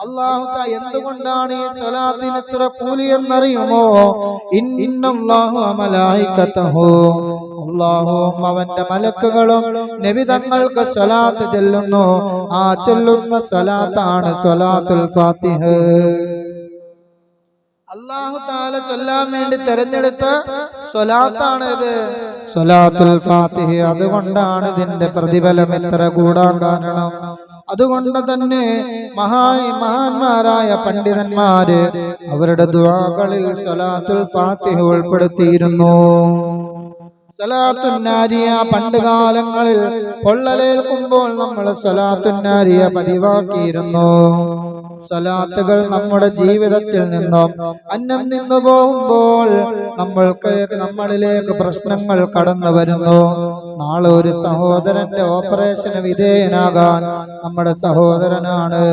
അല്ലാഹു തആല എന്തുകൊണ്ടാണ് ഈ സ്വലാത്തിന് ഇത്ര കൂലി എന്നറിയുമോ? ഇന്നല്ലാഹു മലായികതഹു, അല്ലാഹുവും അവന്റെ മലക്കുകളും നബി തങ്ങൾക്ക് സ്വലാത്ത് ചൊല്ലുന്നു. ആ ചൊല്ലുന്ന സ്വലാത്താണ് സ്വലാത്തുൽ ഫാത്തിഹ. അല്ലാഹു തആല ചൊല്ലാൻ വേണ്ടി തിരഞ്ഞെടുത്ത സ്വലാത്താണ് ഇത്, സ്വലാത്തുൽ ഫാത്തിഹ. അതുകൊണ്ടാണ് ഇതിന്റെ പ്രതിഫലം എത്ര കൂടാൻ കാരണം. അതുകൊണ്ട് തന്നെ മഹാന്മാരായ പണ്ഡിതന്മാര് അവരുടെ ദുആകളിൽ സ്വലാത്തുൽ ഫാത്തിഹ ഉൾപ്പെടുത്തിയിരുന്നു. സ്വലാത്തുന്നാരിയ പണ്ട് കാലങ്ങളിൽ പൊള്ളലേൽക്കുമ്പോൾ നമ്മൾ സ്വലാത്തുന്നാരിയ പതിവാക്കിയിരുന്നു. സ്വലാത്തുകൾ നമ്മുടെ ജീവിതത്തിൽ നിന്നും അന്നം നിന്നു പോകുമ്പോൾ നമ്മളിലേക്ക് പ്രശ്നങ്ങൾ കടന്നു വരുന്നു. നാളെ ഒരു സഹോദരന്റെ ഓപ്പറേഷന് വിധേയനാകാൻ നമ്മുടെ സഹോദരനാണ്,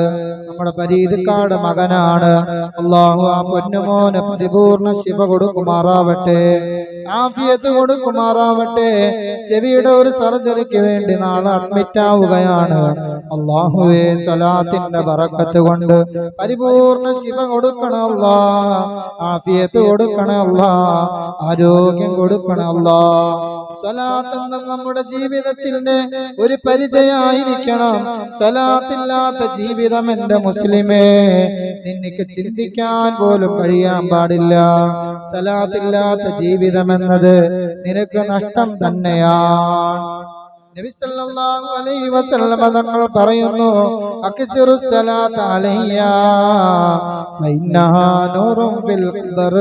നമ്മുടെ പരീതിക്കാട് മകനാണ്. അല്ലാഹു ആ പൊന്നുമോന് പരിപൂർണ ശിവ കൊടുക്കുമാറാവട്ടെ, ആഫിയത്ത് കൊടുക്കുമാറാവട്ടെ. ചെവിയുടെ ഒരു സർജറിക്ക് വേണ്ടി നാളെ അഡ്മിറ്റ് ആവുകയാണ്. അല്ലാഹുവേ, സ്വലാത്തിന്റെ ബറക്കത്ത് കൊണ്ട് പരിപൂർണ ശിവ കൊടുക്കണം അല്ലാ, ആഫിയത്ത് കൊടുക്കണം അല്ലാ, ആരോഗ്യം കൊടുക്കണം അല്ലാ. സ്വലാത്ത് എന്ന നമ്മുടെ ജീവിതത്തിന്റെ ഒരു പരിചയമായിരിക്കണം. സ്വലാത്തില്ലാത്ത ജീവിതം എന്റെ മുസ്ലിമേ നിനക്ക് ചിന്തിക്കാൻ പോലും കഴിയാൻ പാടില്ല. സ്വലാത്തില്ലാത്ത ജീവിതം എന്നത് നിനക്ക് നഷ്ടം തന്നെയാണ്. നബി സല്ലല്ലാഹു അലൈഹി വസല്ലം തങ്ങൾ പറയുന്നു, അക്സിറു സ്വലാത്ത അലയ്യ ഫഇന്നഹാ നൂറുൻ ഫിൽ ഖബർ.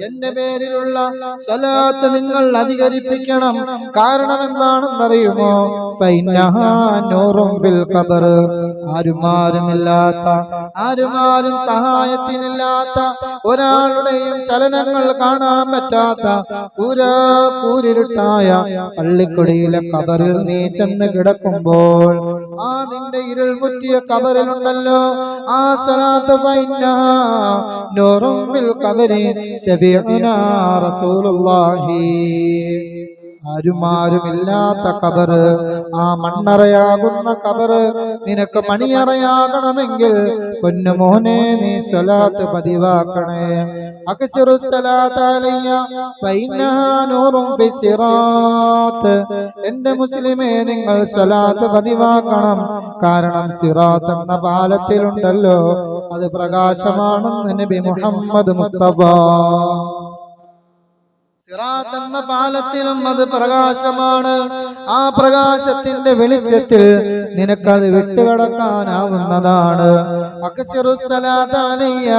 എന്റെ പേരിലുള്ള സ്വലാത്ത് നിങ്ങൾ അധികരിപ്പിക്കണം. കാരണം എന്താണെന്നറിയുമോ? ഫഇന്നഹാ നൂറുൻ ഫിൽ ഖബർ. ആരുമാരും സഹായത്തിനില്ലാത്ത, ഒരാളുടെയും ചലനങ്ങൾ കാണാൻ പറ്റാത്ത കൂരിരുട്ടായ പള്ളിക്കുടിയിലെ ഖബറിൽ നീ ചെന്ന് കിടക്കുമ്പോൾ ആ നിന്റെ ഇരുൾ മുറ്റിയ ഖബറിലുണ്ടല്ലോ ആ സ്വലാത്ത്, ഫഇന്നഹാ നൂറുൻ ഫിൽ ഖബരി ശഫീഉനാ റസൂലുള്ളാഹി. ആരുമാരുമില്ലാത്ത ഖബറ്, ആ മണ്ണറയാകുന്ന ഖബറ് നിനക്ക് മണിയറയാകണമെങ്കിൽ പൊന്നുമോനെ നീ സ്വലാത്ത് പതിവാക്കണേ. അക്സിറു സ്വലാത്ത അലയ്യ ഫഇന്നഹാ നൂറുൻ ഫിസ്സിറാത്ത്. എന്റെ മുസ്ലിമേ, നിങ്ങൾ സ്വലാത്ത് പതിവാക്കണം. കാരണം സിറാത്ത് എന്ന പാലത്തിലുണ്ടല്ലോ അത് പ്രകാശമാണെന്ന് നബി മുഹമ്മദ് മുസ്തഫ. സിറാത്ത് എന്ന പാലത്തിലും അത് പ്രകാശമാണ്. ആ പ്രകാശത്തിന്റെ വെളിച്ചത്തിൽ നിനക്കത് വിട്ടുകടക്കാനാവുന്നതാണ്. അക്സിറു സ്വലാത്ത അലയ്യ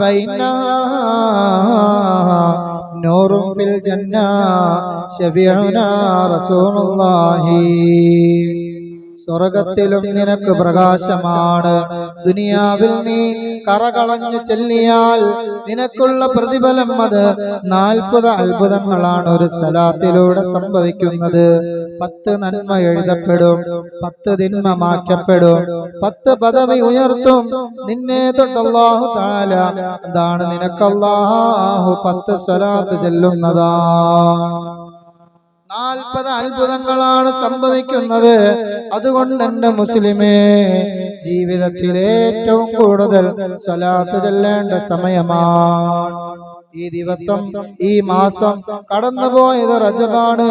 ഫഇന്നഹാ നൂറുൻ ഫിൽ ജന്ന ശഫീഉനാ റസൂലുള്ളാഹി. സ്വർഗത്തിലും നിനക്ക് പ്രകാശമാണ്. ദുനിയാവിൽ നീ കറകളഞ്ഞു ചെല്ലിയാൽ നിനക്കുള്ള പ്രതിഫലം അത് 40 അത്ഭുതങ്ങളാണ് ഒരു സ്വലാത്തിലൂടെ സംഭവിക്കുന്നത്. 10 നന്മ എഴുതപ്പെടും, 10 തിന്മ മാറ്റപ്പെടും, 10 പദവി ഉയർത്തും നിന്നെ തൊട്ട് അല്ലാഹു തആല. അതാണ് നിനക്ക് അല്ലാഹു 10 സ്വലാത്ത് ചൊല്ലുന്നതാണ്. 40 അത്ഭുതങ്ങളാണ് സംഭവിക്കുന്നത്. അതുകൊണ്ട് എന്റെ മുസ്ലിമേ, ജീവിതത്തിൽ ഏറ്റവും കൂടുതൽ സ്വലാത്ത് ചൊല്ലേണ്ട സമയമാണ് ഈ ദിവസം, ഈ മാസം. കടന്നുപോയത് റജബാണ്,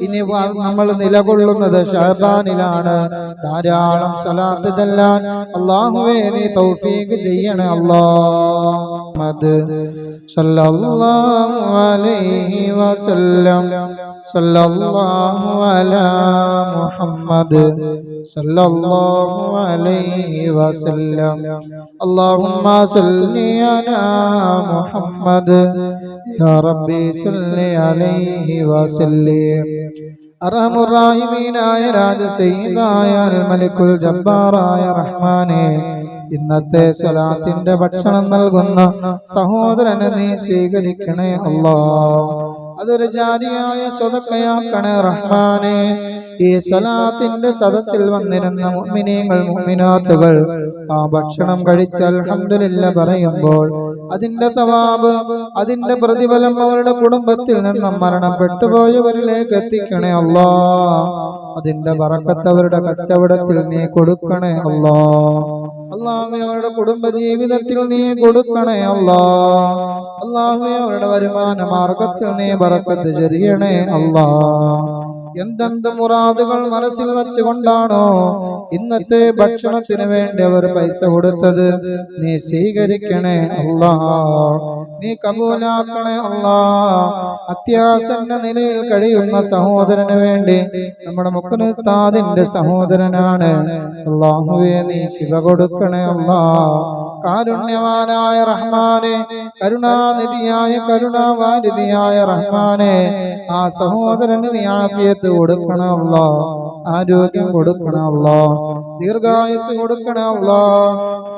ഇനി നമ്മൾ നിലകൊള്ളുന്നത് ശഅബാനിലാണ്. ധാരാളം സ്വലാത്ത് ചൊല്ലാൻ അല്ലാഹുവേ നീ തൗഫീഖ് ചെയ്യണേ അല്ലാഹ്. സല്ലല്ലാഹു അലൈഹി വസല്ലം. സല്ലല്ലാഹു അലാ മുഹമ്മദ് സല്ലല്ലാഹു അലൈഹി വസല്ലം. അല്ലാഹുമ്മ സല്ലി അലാ മുഹമ്മദ് യാ റബ്ബി സല്ലി അലൈഹി വസല്ലം. അർഹമുർ റഹീമീനായ രാജസയ്യിദായ അൽ മലിക്കുൽ ജബ്ബാറായ റഹ്മാനേ, ഇന്നത്തെ സ്വലാത്തിന്റെ ഭക്ഷണം നൽകുന്ന സഹോദരനെ നീ സ്വീകരിക്കണേ അല്ലാഹ്. അതൊരു ജാരിയായ സ്വതക്കയാക്കണേ റഹ്മാനെ. ഈ സ്വലാത്തിന്റെ സദസ്സിൽ വന്നിരുന്ന മുഅ്മിനീങ്ങൾ മുഅ്മിനാത്തുകൾ ആ ഭക്ഷണം കഴിച്ച് അൽഹംദുലില്ലാഹ് പറയുമ്പോൾ അതിന്റെ തവാബ്, അതിന്റെ പ്രതിഫലം അവരുടെ കുടുംബത്തിൽ നിന്നും മരണപ്പെട്ടു പോയവരിലേക്ക് എത്തിക്കണേ അല്ലാ. അതിന്റെ ബറക്കത്ത് അവരുടെ കച്ചവടത്തിൽ നീ കൊടുക്കണേ അല്ലാ. അല്ലാഹുവേ അവരുടെ കുടുംബ ജീവിതത്തിൽ നീ കൊടുക്കണേ അല്ലാ. അല്ലാഹുവേ അവരുടെ വരുമാന മാർഗത്തിൽ നീ ബറക്കത്ത് ചൊരിയണേ അല്ലാ. എന്തെന്ത് മുറാദുകൾ മനസ്സിൽ വെച്ചുകൊണ്ടാണോ ഇന്നത്തെ ഭക്ഷണത്തിന് വേണ്ടി അവർ പൈസ കൊടുത്തത്, നീ സ്വീകരിക്കണേ അല്ലാ, നീ കബൂലാക്കണേ അല്ലാ. അത്യാസന്ന നിലയിൽ കഴിയുന്ന സഹോദരന് വേണ്ടി, നമ്മുടെ മുഖ്യ ഉസ്താദിന്റെ സഹോദരനാണ്, അല്ലാഹുവേ നീ ശിവ കൊടുക്കണേ അല്ലാ. കാരുണ്യവാനായ റഹ്മാനെ, കരുണാനിധിയായ കരുണാവാരിധിയായ റഹ്മാനെ, ആ സഹോദരന് നീ ആഫിയത്ത് കൊടുക്കണം അല്ലാ, ആരോഗ്യം കൊടുക്കണം അല്ലാ, ദീർഘായുസ് കൊടുക്കണം അല്ലാ.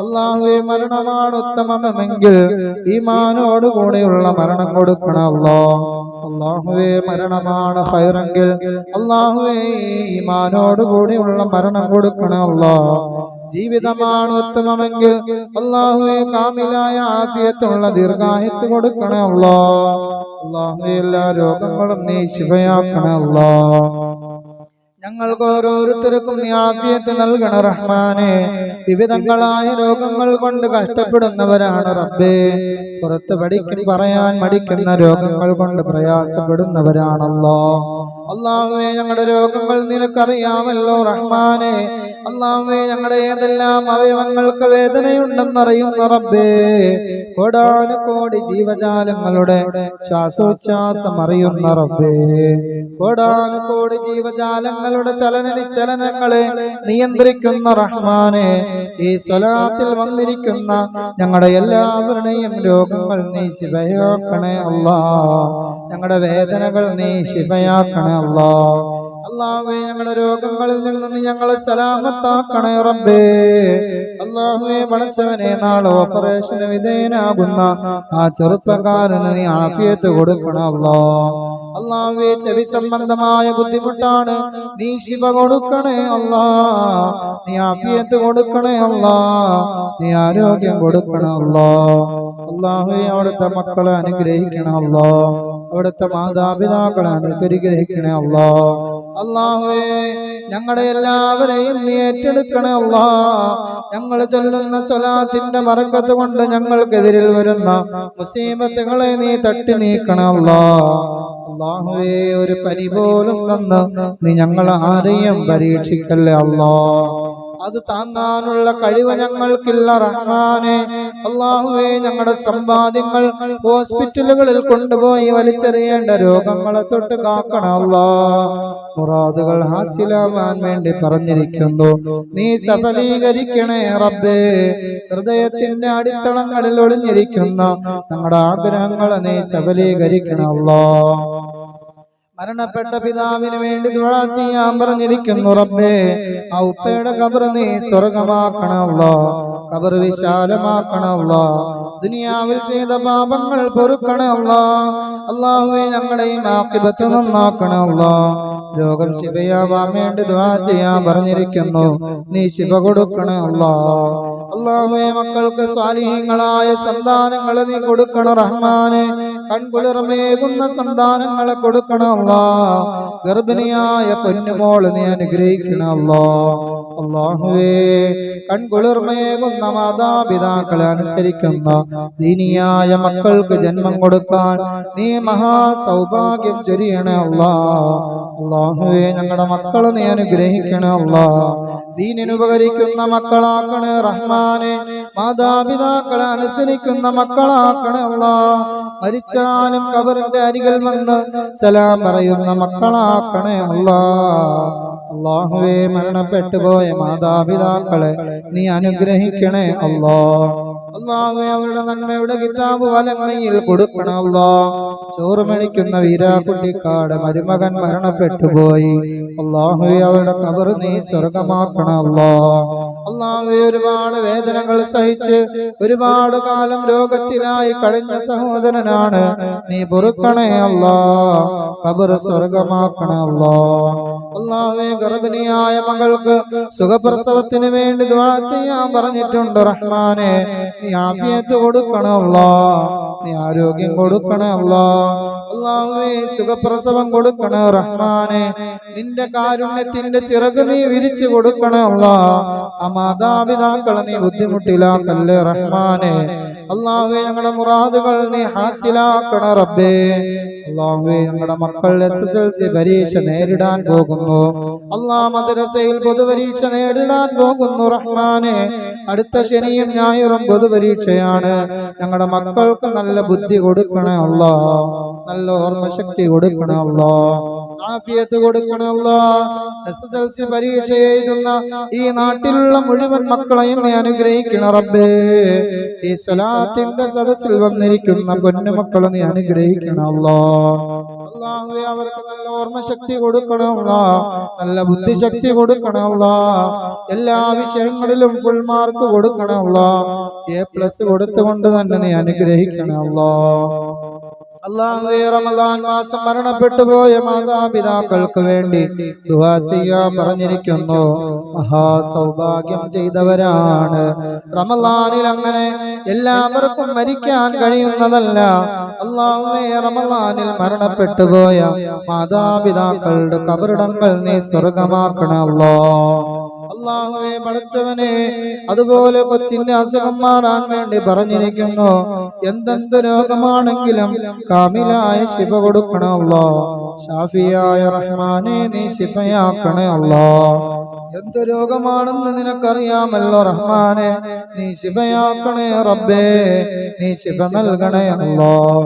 അല്ലാഹുവേ മരണമാണ് ഉത്തമമെങ്കിൽ ഈമാനോട് കൂടെയുള്ള മരണം കൊടുക്കണം അല്ലാ. അല്ലാഹുവേ മരണമാണ് ഖൈറെങ്കിൽ അല്ലാഹുവേ ഈമാനോട് കൂടെയുള്ള മരണം കൊടുക്കണം അല്ലാ. ജീവിതമാണ് ഉത്തമമെങ്കിൽ അല്ലാഹുവേ കാമിലായ ആഫിയത്തുള്ള ദീർഘായുസ് കൊടുക്കണം അല്ലാ. അല്ലാഹുവേ എല്ലാ രോഗങ്ങളും നീ ശിഫയാക്കണം അല്ലാ. ഞങ്ങൾക്ക് ഓരോരുത്തർക്കും നീ ആഫിയത്ത് നൽകണ റഹ്മാനെ. വിവിധങ്ങളായ രോഗങ്ങൾ കൊണ്ട് കഷ്ടപ്പെടുന്നവരാണ് റബ്ബേ. പുറത്ത് പറയാൻ മടിക്കുന്ന രോഗങ്ങൾ കൊണ്ട് പ്രയാസപ്പെടുന്നവരാണല്ലോ. അല്ലാഹുവേ ഞങ്ങളുടെ രോഗങ്ങൾ നിനക്കറിയാമല്ലോ റഹ്മാനെ. അല്ലാഹുവേ ഞങ്ങളുടെ ഏതെല്ലാം അവയവങ്ങൾക്ക് വേദനയുണ്ടെന്നറിയുന്ന റബ്ബേ. കോടാനുകോടി ജീവജാലങ്ങളുടെ ശ്വാസോച്ഛ്വാസം അറിയുന്ന റബ്ബേ. കോടാനുകോടി ജീവജാലങ്ങളുടെ ചലനങ്ങളെ നിയന്ത്രിക്കുന്ന റഹ്മാനെ. ഈ സ്വലാത്തിൽ വന്നിരിക്കുന്ന ഞങ്ങളുടെ എല്ലാവരുടെയും രോഗങ്ങൾ നീ ശിഫയാക്കണേ അല്ലാ. ഞങ്ങളുടെ വേദനകൾ നീ ശിഫയാക്കണേ അല്ലാ. അല്ലാഹുവേ ഞങ്ങളുടെ രോഗങ്ങളിൽ നിന്ന് ഞങ്ങളെ സലാമത്താക്കണേ റബ്ബേ. അല്ലാഹുവേ പടച്ചവനെ, നാളെ ഓപ്പറേഷന് വിധേയനാകുന്ന ആ ചെറുപ്പക്കാരന് നീ ആഫിയത്ത് കൊടുക്കണം അല്ലാ. അല്ലാഹുവേ ചെവി സംബന്ധമായ ബുദ്ധിമുട്ടാണ്, നീ ശിഫ കൊടുക്കണേ അല്ലാ. നീ ആഫിയത്ത് കൊടുക്കണേ അല്ലാ. നീ ആരോഗ്യം കൊടുക്കണം അല്ലാ. അല്ലാഹുവേ അവിടുത്തെ മക്കളെ അനുഗ്രഹിക്കണം അല്ലാ. അവിടുത്തെ മാതാപിതാക്കളെ അനുഗ്രഹിക്കണേ അല്ലാ. അല്ലാഹുവേ ഞങ്ങളുടെ എല്ലാവരെയും നീ ഏറ്റെടുക്കണേ അല്ലാ. ഞങ്ങൾ ചൊല്ലുന്ന സ്വലാത്തിന്റെ ബറക്കത്ത് കൊണ്ട് ഞങ്ങൾക്കെതിരിൽ വരുന്ന മുസീബത്തുകളെ നീ തട്ടി നീക്കണേ അല്ലാ. അല്ലാഹുവേ ഒരു പനി പോലും തന്ന് നീ ഞങ്ങളെ ആരെയും പരീക്ഷിക്കല്ലേ അല്ലാ. അത് താങ്ങാനുള്ള കഴിവ് ഞങ്ങൾക്കില്ല റഹ്മാനെ. അല്ലാഹുവേ ഞങ്ങളുടെ സമ്പാദ്യങ്ങൾ ഹോസ്പിറ്റലുകളിൽ കൊണ്ടുപോയി വലിച്ചെറിയേണ്ട രോഗങ്ങളെ തൊട്ട് കാക്കണം അല്ലാ. മുറാദുകൾ ഹാസിലാവാൻ വേണ്ടി പറഞ്ഞിരിക്കുന്നു, നീ സഫലീകരിക്കണേ റബ്ബേ. ഹൃദയത്തിന്റെ അടിത്തളങ്ങളിൽ ഒളിഞ്ഞിരിക്കുന്ന ഞങ്ങളുടെ ആഗ്രഹങ്ങളെ നീ സഫലീകരിക്കണം അല്ലാ. മരണപ്പെട്ട പിതാവിന് വേണ്ടി ദുആ ചെയ്യാൻ പറഞ്ഞിരിക്കുന്നു റബ്ബേ. ആ ഉപ്പയുടെ ഖബർ നീ സ്വർഗമാക്കണം അല്ലാ. ഖബർ വിശാലമാക്കണം അല്ലാ. ദുനിയാവിൽ ചെയ്ത പാപങ്ങൾ പൊറുക്കണം അല്ലാ. അല്ലാഹുവേ ഞങ്ങളുടെയും ആഖിബത്ത് നന്നാക്കണം അല്ലാ. രോഗം ശിഫയാവാൻ വേണ്ടി ദുആ ചെയ്യാൻ പറഞ്ഞിരിക്കുന്നു, നീ ശിഫ കൊടുക്കണം അല്ലാ. അല്ലാഹുവേ മക്കൾക്ക് സ്വാലിഹീങ്ങളായ സന്താനങ്ങളെ നീ കൊടുക്കണം റഹ്മാനെ. കൺകുളിർമേകുന്ന സന്താനങ്ങളെ കൊടുക്കണം അല്ലാ. ഗർഭിണിയായ പൊന്നുമോള് നീ അനുഗ്രഹിക്കണം അല്ലാ. അല്ലാഹുവേ കൺകുളിർമേകുന്ന മാതാപിതാക്കളെ അനുസരിക്കുന്ന ദീനിയായ മക്കൾക്ക് ജന്മം കൊടുക്കാൻ നീ മഹാസൗഭാഗ്യം ചൊരിയണേ അല്ലാ. അല്ലാഹുവേ ഞങ്ങളുടെ മക്കളെ നീ അനുഗ്രഹിക്കണേ അല്ലാ. ദീനിന് ഉപകരിക്കുന്ന മക്കളാക്കണേ റഹ്മാനെ. മാതാപിതാക്കളെ അനുസരിക്കുന്ന മക്കളാക്കണേ അല്ലാ. മരിച്ചാലും ഖബറിന്റെ അരികിൽ വന്ന് സലാം പറയുന്ന മക്കളാക്കണേ അല്ലാ. അല്ലാഹുവേ മരണപ്പെട്ടു പോയ മാതാപിതാക്കളെ നീ അനുഗ്രഹിക്കണേ അല്ലാ. അല്ലാഹുവേ അവരുടെ നന്മയുടെ കിതാബ് വലങ്ങയിൽ കൊടുക്കണം അല്ലാഹ്. ചോറ് മേടിക്കുന്ന വീരാകുട്ടിക്കാട് മരുമകൻ മരണപ്പെട്ടു പോയി. അല്ലാഹുവേ അവരുടെ ഖബർ നീ സ്വർഗമാക്കണം അല്ലാഹ്. അല്ലാഹുവേ ഒരുപാട് വേദനകൾ സഹിച്ച് ഒരുപാട് കാലം രോഗത്തിലായി കഴിഞ്ഞ സഹോദരനാണ്, നീ പൊറുക്കണേ അല്ലാഹ്, ഖബർ സ്വർഗമാക്കണേ അല്ലാഹ്. അല്ലാഹുവേ ഗർഭിണിയായ മകൾക്ക് സുഖപ്രസവത്തിന് വേണ്ടി ദുആ ചെയ്യാൻ പറഞ്ഞിട്ടുണ്ട് റഹ്മാനെ, നീ ആഫിയത്ത് കൊടുക്കണേ അല്ലാഹ്, നീ ആരോഗ്യം കൊടുക്കണേ അല്ലാഹ്. അല്ലാഹുവേ സുഖപ്രസവം കൊടുക്കണേ റഹ്മാനെ, നിന്റെ കാരുണ്യത്തിന്റെ ചിറക് നീ വിരിച്ചു കൊടുക്കണേ അല്ലാഹ്. ആ മാതാപിതാക്കളെ നീ ബുദ്ധിമുട്ടിലാക്കല്ലേ റഹ്മാനെ. അല്ലാഹുവേ ഞങ്ങളുടെ മുറാദുകൾ നീ ഹാസിലാക്കണേ റബ്ബേ. അല്ലാഹുവേ ഞങ്ങളുടെ മക്കൾ SSLC പരീക്ഷ നേരിടാൻ പോകുന്നു അല്ലാഹ്, മദ്രസയിൽ പൊതുപരീക്ഷ നേരിടാൻ പോകുന്നു റഹ്മാനെ. അടുത്ത ശനിയും ഞായറും പൊതുപരീക്ഷയാണ്. ഞങ്ങളുടെ മക്കൾക്ക് നല്ല ബുദ്ധി കൊടുക്കണേ അല്ലാഹ്, നല്ല ഓർമ്മശക്തി കൊടുക്കണേ അല്ലാഹ്, ആഫിയത്ത് കൊടുക്കണേ അല്ലാഹ്. SSLC പരീക്ഷ എഴുതുന്ന ഈ നാട്ടിലുള്ള മുഴുവൻ മക്കളെയും നീ അനുഗ്രഹിക്കണം റബ്ബേ. ഈ സ്വലാത്തിന്റെ സദസ്സിൽ വന്നിരിക്കുന്ന പൊന്നുമക്കളെ നീ അനുഗ്രഹിക്കണം അല്ലാഹ്. അല്ലാഹുവേ അവർക്ക് നല്ല ഓർമ്മശക്തി കൊടുക്കണം അല്ലാഹ്, നല്ല ബുദ്ധിശക്തി കൊടുക്കണം അല്ലാഹ്. എല്ലാ വിഷയങ്ങളിലും ഫുൾ മാർക്ക് കൊടുക്കണം അല്ലാഹ്. A+ കൊടുത്തുകൊണ്ട് തന്നെ നീ അനുഗ്രഹിക്കണം അല്ലാഹ്. അല്ലാഹുവേ റമളാൻ മാസം മരണപ്പെട്ടു പോയ മാതാപിതാക്കൾക്ക് വേണ്ടി ദുആ ചെയ്യാൻ പറഞ്ഞിരിക്കുന്നു. മഹാസൗഭാഗ്യം ചെയ്തവരാണ്. റമളാനിൽ അങ്ങനെ എല്ലാവർക്കും മരിക്കാൻ കഴിയുന്നതല്ല. അല്ലാഹുവേ റമളാനിൽ മരണപ്പെട്ടു പോയ മാതാപിതാക്കളുടെ ഖബറിടങ്ങൾ നീ സ്വർഗമാക്കണേ അല്ലാഹ്. അല്ലാഹുവേ പടച്ചവനെ, അതുപോലെ കൊച്ചിന്റെ അസുഖം മാറാൻ വേണ്ടി പറഞ്ഞിരിക്കുന്നു. എന്തെന്ത് രോഗമാണെങ്കിലും കാമിലായ ശിഫ കൊടുക്കണേ അല്ലാഹ്. ഷാഫിയായ റഹ്മാനെ നീ ശിഫയാക്കണേ അല്ലാഹ്. എന്ത് രോഗമാണെന്ന് നിനക്കറിയാമല്ലോ റഹ്മാനെ, നീ ശിഫയാക്കണേ റബ്ബേ, നീ ശിഫ നൽകണേ അല്ലാഹ്.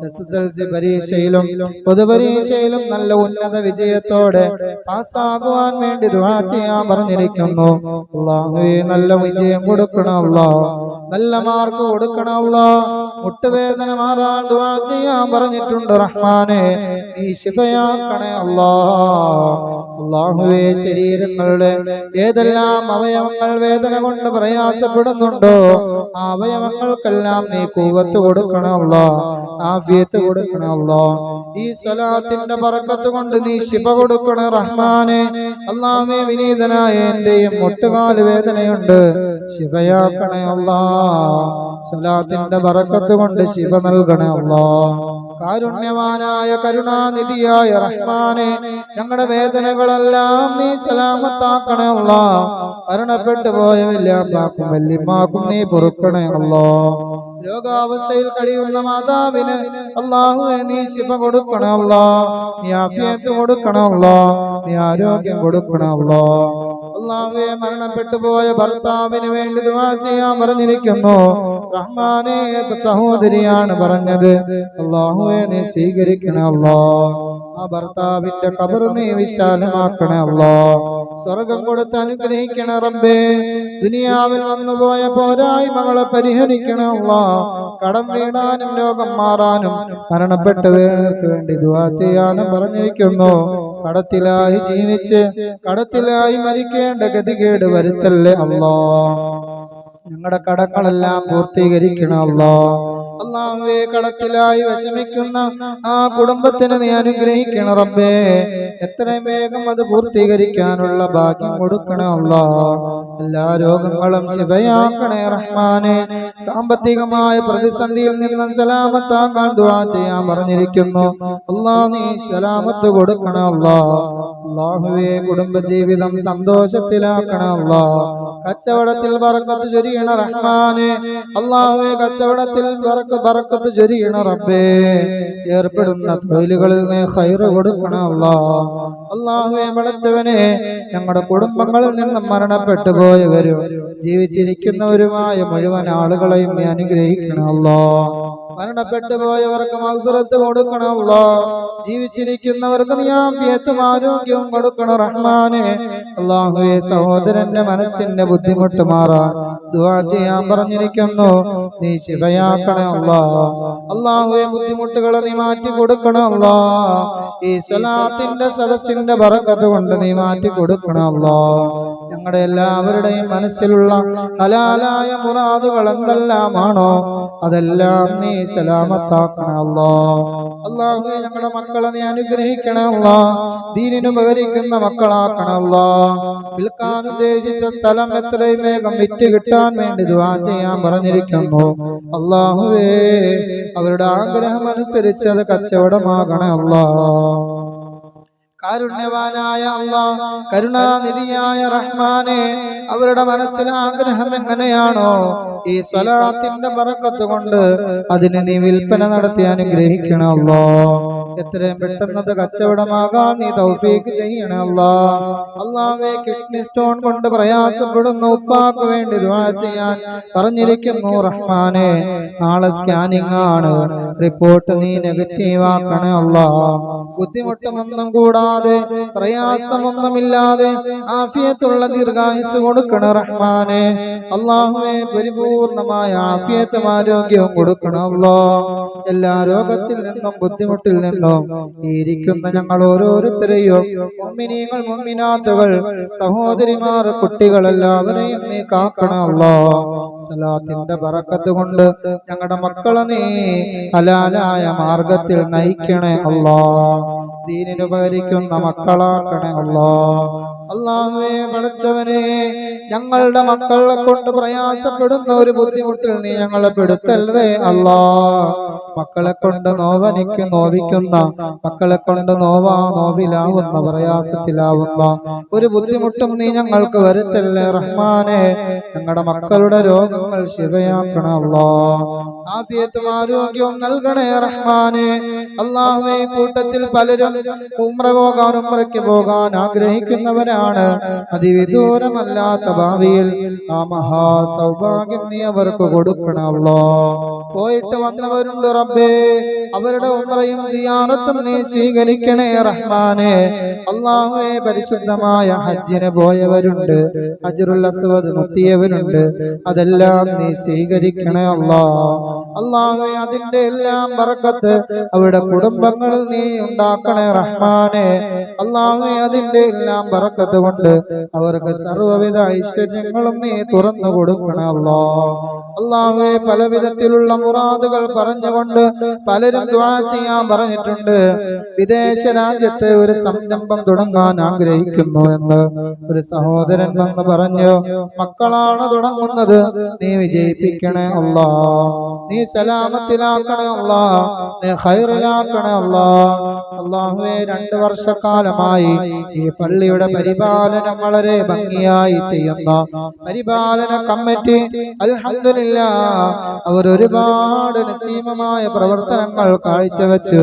SSLC പരീക്ഷയിലും പൊതുപരീക്ഷയിലും നല്ല ഉന്നത വിജയത്തോടെ പാസ്സാകുവാൻ വേണ്ടി ദുആ ചെയ്യാൻ പറഞ്ഞിരിക്കുന്നു. അല്ലാഹുവേ നല്ല വിജയം കൊടുക്കണം അല്ലാഹ്, നല്ല മാർക്ക് കൊടുക്കണം അല്ലാഹ്. മുട്ടുവേദന മാറാൻ ദുആ ചെയ്യാൻ പറഞ്ഞിട്ടുണ്ട് റഹ്മാനെ, നീ ശിഫയാക്കണേ അല്ലാഹ്. അല്ലാഹുവേ ശരീരങ്ങളുടെ ഏതെല്ലാം അവയവങ്ങൾ വേദന കൊണ്ട് പ്രയാസപ്പെടുന്നുണ്ടോ ആ അവയവങ്ങൾക്കെല്ലാം നീ ഖുവ്വത്ത് കൊടുക്കണം അല്ലാഹ്, ആഫിയത്ത് കൊടുക്കണം അല്ലാഹ്. ഈ സ്വലാത്തിന്റെ ബറക്കത്ത് കൊണ്ട് നീ ശിഫ കൊടുക്കണം റഹ്മാനെ. അല്ലാഹുവേ വിനീതനായ എന്റെയും മുട്ടുകാല് വേദനയുണ്ട്, ശിഫയാക്കണേ അല്ലാഹ്. സ്വലാത്തിന്റെ ബറക്കത്ത് കൊണ്ട് ശിഫ നൽകണേ അല്ലാഹ്. കാരുണ്യവാനായ കരുണാനിധിയായ റഹ്മാനെ, ഞങ്ങളുടെ വേദനകളെല്ലാം നീ സലാമത്താക്കണേ അല്ലാഹ്. മരണപ്പെട്ടു പോയ വല്യാപ്പാക്കും വല്യമ്മാക്കും നീ പൊറുക്കണേ അല്ലാഹ്. രോഗാവസ്ഥയിൽ കഴിയുന്ന മാതാവിന് അല്ലാഹുവേ നീ ശിഫ കൊടുക്കണേ അല്ലാഹ്, നീ ആഫിയത്ത് കൊടുക്കണേ അല്ലാഹ്, നീ ആരോഗ്യം കൊടുക്കണേ അല്ലാഹ്. അല്ലാഹുവേ മരണപ്പെട്ടു പോയ ഭർത്താവിന് വേണ്ടി ദുആ ചെയ്യാൻ പറഞ്ഞിരിക്കുന്നു റഹ്മാനെ. സഹോദരിയാണ് പറഞ്ഞത്, അല്ലാഹുവേ നീ സ്വീകരിക്കണേ അല്ലാഹ്. ആ ഭർത്താവിന്റെ ഖബർ നീ വിശാലമാക്കണേ അല്ലാഹ്. സ്വർഗം കൊടുത്ത് അനുഗ്രഹിക്കണേ റബ്ബേ. ദുനിയാവിൽ വന്നുപോയ പോരായ്മകളെ പരിഹരിക്കണേ അല്ലാഹ്. കടം വീടാനും രോഗം മാറാനും മരണപ്പെട്ടവർക്ക് വേണ്ടി ദുആ ചെയ്യാനും പറഞ്ഞിരിക്കുന്നു. കടത്തിലായി ജീവിച്ച് കടത്തിലായി മരിക്കേണ്ട ഗതികേട് വരുത്തല്ലേ അല്ലാഹ്. ഞങ്ങളുടെ കടങ്ങളെല്ലാം പൂർത്തീകരിക്കണം അല്ലാഹ്. അല്ലാഹുവേ കടത്തിലായി വിഷമിക്കുന്ന ആ കുടുംബത്തിന് നീ അനുഗ്രഹിക്കണം റബ്ബേ. എത്രയും വേഗം അത് പൂർത്തീകരിക്കാനുള്ള ഭാഗ്യം കൊടുക്കണം അല്ലാഹ്. എല്ലാ രോഗങ്ങളും ശിഫയാക്കണേ റഹ്മാനെ. സാമ്പത്തികമായ പ്രതിസന്ധിയിൽ നിന്ന് സലാമത്താക്കാൻ ദുആ ചെയ്യാൻ പറഞ്ഞിരിക്കുന്നു. അല്ലാഹ് നീ സലാമത്ത് കൊടുക്കണം അല്ലാഹ്. അല്ലാഹുവേ കുടുംബജീവിതം സന്തോഷത്തിലാക്കണം അല്ലാഹ്. കച്ചവടത്തിൽ ബറക്കത്ത് ചൊരിയണ റഹ്മാനെ. അല്ലാഹുവേ കച്ചവടത്തിൽ ബറക്കത്ത് ചൊരിയണ റബ്ബേ. ഏർപ്പെടുന്ന തൊഴിലുകളിൽ നീ ഖൈർ കൊടുക്കണം അല്ലാഹ്. അല്ലാഹുവേ പടച്ചവനെ, ഞങ്ങളുടെ കുടുംബങ്ങളിൽ നിന്നും മരണപ്പെട്ടു പോയവരും ജീവിച്ചിരിക്കുന്നവരുമായ മുഴുവൻ ആളുകളെയും നീ അനുഗ്രഹിക്കണം അല്ലാഹ്. മരണപ്പെട്ടു പോയവർക്ക് മഗ്ഫിറത്ത് കൊടുക്കണം അല്ലാ. ജീവിച്ചിരിക്കുന്നവർക്ക് നീ ആഫിയത്തും ആരോഗ്യവും കൊടുക്കണം റഹ്മാനെ. അല്ലാഹുവേ, സഹോദരന്റെ മനസ്സിന്റെ ബുദ്ധിമുട്ട് മാറാൻ ദുആ ചെയ്യാൻ പറഞ്ഞിരിക്കുന്നു. നീ ശിഫയാക്കണേ അല്ലാ. അല്ലാഹുവേ, ബുദ്ധിമുട്ടുകളെ നീ മാറ്റി കൊടുക്കണം അല്ലാ. ഈ സ്വലാത്തിന്റെ സദസ്സിന്റെ ബറക്കത്ത് കൊണ്ട് നീ മാറ്റി കൊടുക്കണം അല്ലാ. ഞങ്ങളുടെ എല്ലാവരുടെയും മനസ്സിലുള്ള ഹലാലായ മുറാദുകൾ എന്തെല്ലാമാണോ അതെല്ലാം നീ സലാമത്താക്കണം അല്ലാ. അല്ലാഹുവേ, ഞങ്ങളുടെ മക്കളെ നീ അനുഗ്രഹിക്കണം അല്ലാ. ദീനിന് ഉപകരിക്കുന്ന മക്കളാക്കണം അല്ലാ. വിൽക്കാൻ ഉദ്ദേശിച്ച സ്ഥലം എത്രയും വേഗം വിറ്റ് കിട്ടാൻ വേണ്ടി ദുആ ചെയ്യാൻ പറഞ്ഞിരിക്കുന്നു. അല്ലാഹുവേ, അവരുടെ ആഗ്രഹം അനുസരിച്ച് അത് കച്ചവടമാകണം അല്ലാ. കാരുണ്യവാനായ അല്ലാഹ്, കരുണാനിധിയായ റഹ്മാനെ, അവരുടെ മനസ്സിലെ ആഗ്രഹം എങ്ങനെയാണോ ഈ സ്വലാത്തിന്റെ ബറക്കത്ത് കൊണ്ട് അതിന് നീ വിൽപ്പന നടത്തി അനുഗ്രഹിക്കണം അല്ലാഹ്. എത്രയും പെട്ടെന്നത് കച്ചവടമാകാൻ നീ തൗഫീഖ് ചെയ്യണം അല്ലാഹ്. അല്ലാഹുവേ, കിഡ്നി സ്റ്റോൺ കൊണ്ട് പ്രയാസപ്പെടുന്ന ഉപ്പാക്ക് വേണ്ടി ദുആ ചെയ്യാൻ പറഞ്ഞിരിക്കുന്നു റഹ്മാനെ. നാളെ സ്കാനിംഗ് ആണ്, റിപ്പോർട്ട് നീ നെഗറ്റീവ് ആക്കണേ അല്ലാഹ്. ബുദ്ധിമുട്ടൊന്നും കൂടാതെ പ്രയാസമൊന്നുമില്ലാതെ ആഫിയത്തുള്ള ദീർഘായുസ് കൊടുക്കണം റഹ്മാനെ. അല്ലാഹുവേ, പരിപൂർണമായ ആഫിയത്തും ആരോഗ്യവും കൊടുക്കണം അല്ലാഹ്. എല്ലാ രോഗത്തിൽ നിന്നും ബുദ്ധിമുട്ടിൽ നിന്നും ഇരിക്കുന്ന ഞങ്ങൾ ഓരോരുത്തരെയും മുഅ്മിനീങ്ങൾ, മുഅ്മിനാത്തുകൾ, സഹോദരിമാർ, കുട്ടികൾ എല്ലാവരെയും നീ കാക്കണം അല്ലാഹ്. സലാത്തിന്റെ ബറക്കത്ത് കൊണ്ട് ഞങ്ങളുടെ മക്കളെ നീ ഹലാലായ മാർഗത്തിൽ നയിക്കണേ അല്ലാഹ്. ദീനിന് ഉപകരിക്കുന്ന മക്കളാക്കണേ അല്ലാഹ്. അല്ലാഹുവേ, പടച്ചവനെ, ഞങ്ങളുടെ മക്കളെ കൊണ്ട് പ്രയാസപ്പെടുന്ന ഒരു ബുദ്ധിമുട്ടിൽ നീ ഞങ്ങളെ പെടുത്തരുതേ അല്ലാഹ്. മക്കളെ കൊണ്ട് നോവിക്കുന്ന, മക്കളെ കൊണ്ട് നോവിലാവുന്ന, പ്രയാസത്തിലാവുന്ന ഒരു ബുദ്ധിമുട്ടും നീ ഞങ്ങൾക്ക് വരുത്തല്ലേ റഹ്മാനെ. ഞങ്ങളുടെ മക്കളുടെ രോഗങ്ങൾ ശിവയാക്കണേ അല്ലാഹ്. ആഫിയത്തും ആരോഗ്യവും നൽകണേ റഹ്മാനെ. അല്ലാഹുവേ, കൂട്ടത്തിൽ പലരും ഉംറയ്ക്ക് പോകാൻ ആഗ്രഹിക്കുന്നവരാണ്. അതിവിദൂരമല്ലാത്ത ഭാവിയിൽ ആ മഹാസൗഭാഗ്യം നീ അവർക്ക് കൊടുക്കണം അല്ലാഹ്. പോയിട്ട് വന്നവരുണ്ട് റബ്ബേ, അവരുടെ ഉംറയും സിയാറത്തും നീ സ്വീകരിക്കണേ റഹ്മാനെ. അല്ലാഹുവേ, പരിശുദ്ധമായ ഹജ്ജിന് പോയവരുണ്ട്, ഹജ്റുൽ അസ്വദ് മുത്തിയവരുണ്ട്, അതെല്ലാം നീ സ്വീകരിക്കണേ അല്ലാഹ്. അല്ലാഹുവേ, അതിന്റെ എല്ലാം ബറക്കത്ത് അവരുടെ കുടുംബങ്ങളിൽ നീ ഉണ്ടാക്കണേ റഹ്മാനെ. അല്ലാഹുവേ, അതിന്റെ എല്ലാം ബറക്കത്ത് കൊണ്ട് അവർക്ക് സർവ്വവിധ ഐശ്വര്യങ്ങളും നീ തുറന്നു കൊടുക്കണേ അല്ലാഹ്. അല്ലാഹുവേ, പലവിധത്തിലുള്ള മുറാദുകൾ പറഞ്ഞുകൊണ്ട് പലരും ദുആ ചെയ്യാൻ പറഞ്ഞിട്ടുണ്ട്. വിദേശ രാജ്യത്ത് ഒരു സംരംഭം തുടങ്ങാൻ ആഗ്രഹിക്കുന്നു എന്ന് ഒരു സഹോദരൻ വന്ന് പറഞ്ഞു. മക്കളാണ് തുടങ്ങുന്നത്, നീ വിജയിപ്പിക്കണേ അല്ലാഹ്. നീ സലാമത്തിലാക്കണേ അല്ലാഹ്. നീ ഖൈറിലാക്കണേ അല്ലാഹ്. അല്ലാഹുവേ, 2 വർഷക്കാലമായി ഈ പള്ളിയുടെ പരിപാലനം വളരെ ഭംഗിയായി ചെയ്യുന്ന പരിപാലന കമ്മിറ്റി അൽഹംദുലില്ലാഹ്, അവർ ഒരുപാട് നസീമമായ പ്രവർത്തനങ്ങൾ കാഴ്ചവെച്ചു.